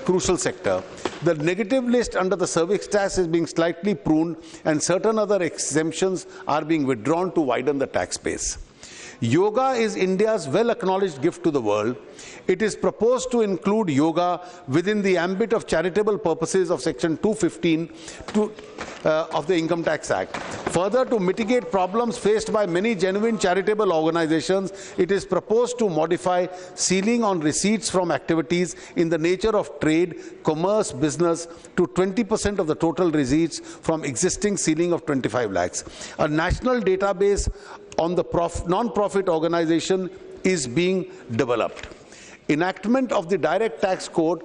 crucial sector. The negative list under the service tax is being slightly pruned and certain other exemptions are being withdrawn to widen the tax base. Yoga is India's well-acknowledged gift to the world. It is proposed to include yoga within the ambit of charitable purposes of Section 215 of the Income Tax Act. Further, to mitigate problems faced by many genuine charitable organizations, it is proposed to modify ceiling on receipts from activities in the nature of trade, commerce, business to 20% of the total receipts from existing ceiling of 25 lakhs. A national database on the non-profit organization is being developed. Enactment of the direct tax code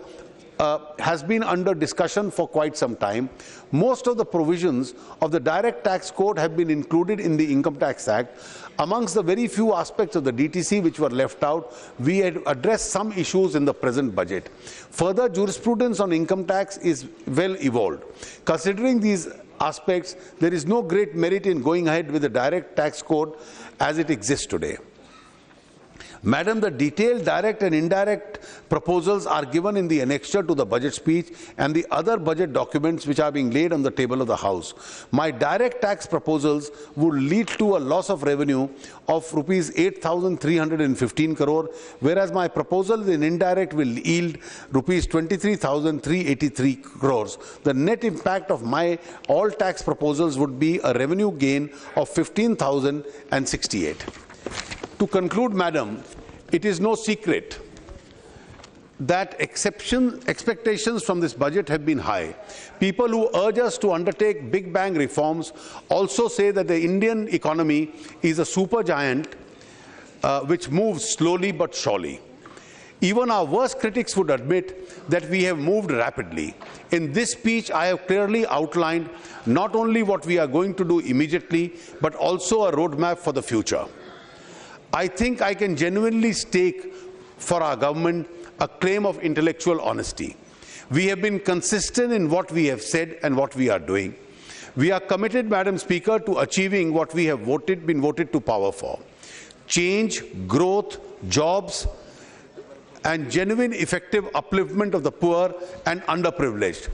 has been under discussion for quite some time. Most of the provisions of the direct tax code have been included in the Income Tax Act. Amongst the very few aspects of the DTC which were left out, we had addressed some issues in the present budget. Further, jurisprudence on income tax is well evolved. Considering these aspects, there is no great merit in going ahead with the direct tax code as it exists today. Madam, the detailed direct and indirect proposals are given in the annexure to the budget speech and the other budget documents which are being laid on the table of the House. My direct tax proposals would lead to a loss of revenue of ₹8,315 crore, whereas my proposal in indirect will yield ₹23,383 crores. The net impact of my all tax proposals would be a revenue gain of 15,068. To conclude, Madam, it is no secret that expectations from this budget have been high. People who urge us to undertake big bang reforms also say that the Indian economy is a supergiant which moves slowly but surely. Even our worst critics would admit that we have moved rapidly. In this speech, I have clearly outlined not only what we are going to do immediately, but also a roadmap for the future. I think I can genuinely stake for our government a claim of intellectual honesty. We have been consistent in what we have said and what we are doing. We are committed, Madam Speaker, to achieving what we have been voted to power for: change, growth, jobs, and genuine effective upliftment of the poor and underprivileged.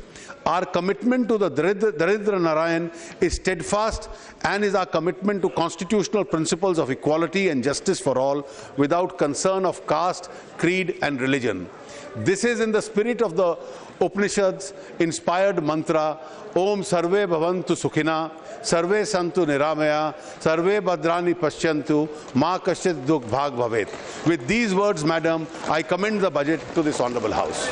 Our commitment to the Daridra Narayan is steadfast, and is our commitment to constitutional principles of equality and justice for all without concern of caste, creed and religion. This is in the spirit of the Upanishads inspired mantra, Om Sarve Bhavantu Sukhina, Sarve Santu Niramaya, Sarve Bhadrani Paschyantu, Ma Kaschit Dukh Bhag Bhavet. With these words, Madam, I commend the budget to this Honourable House.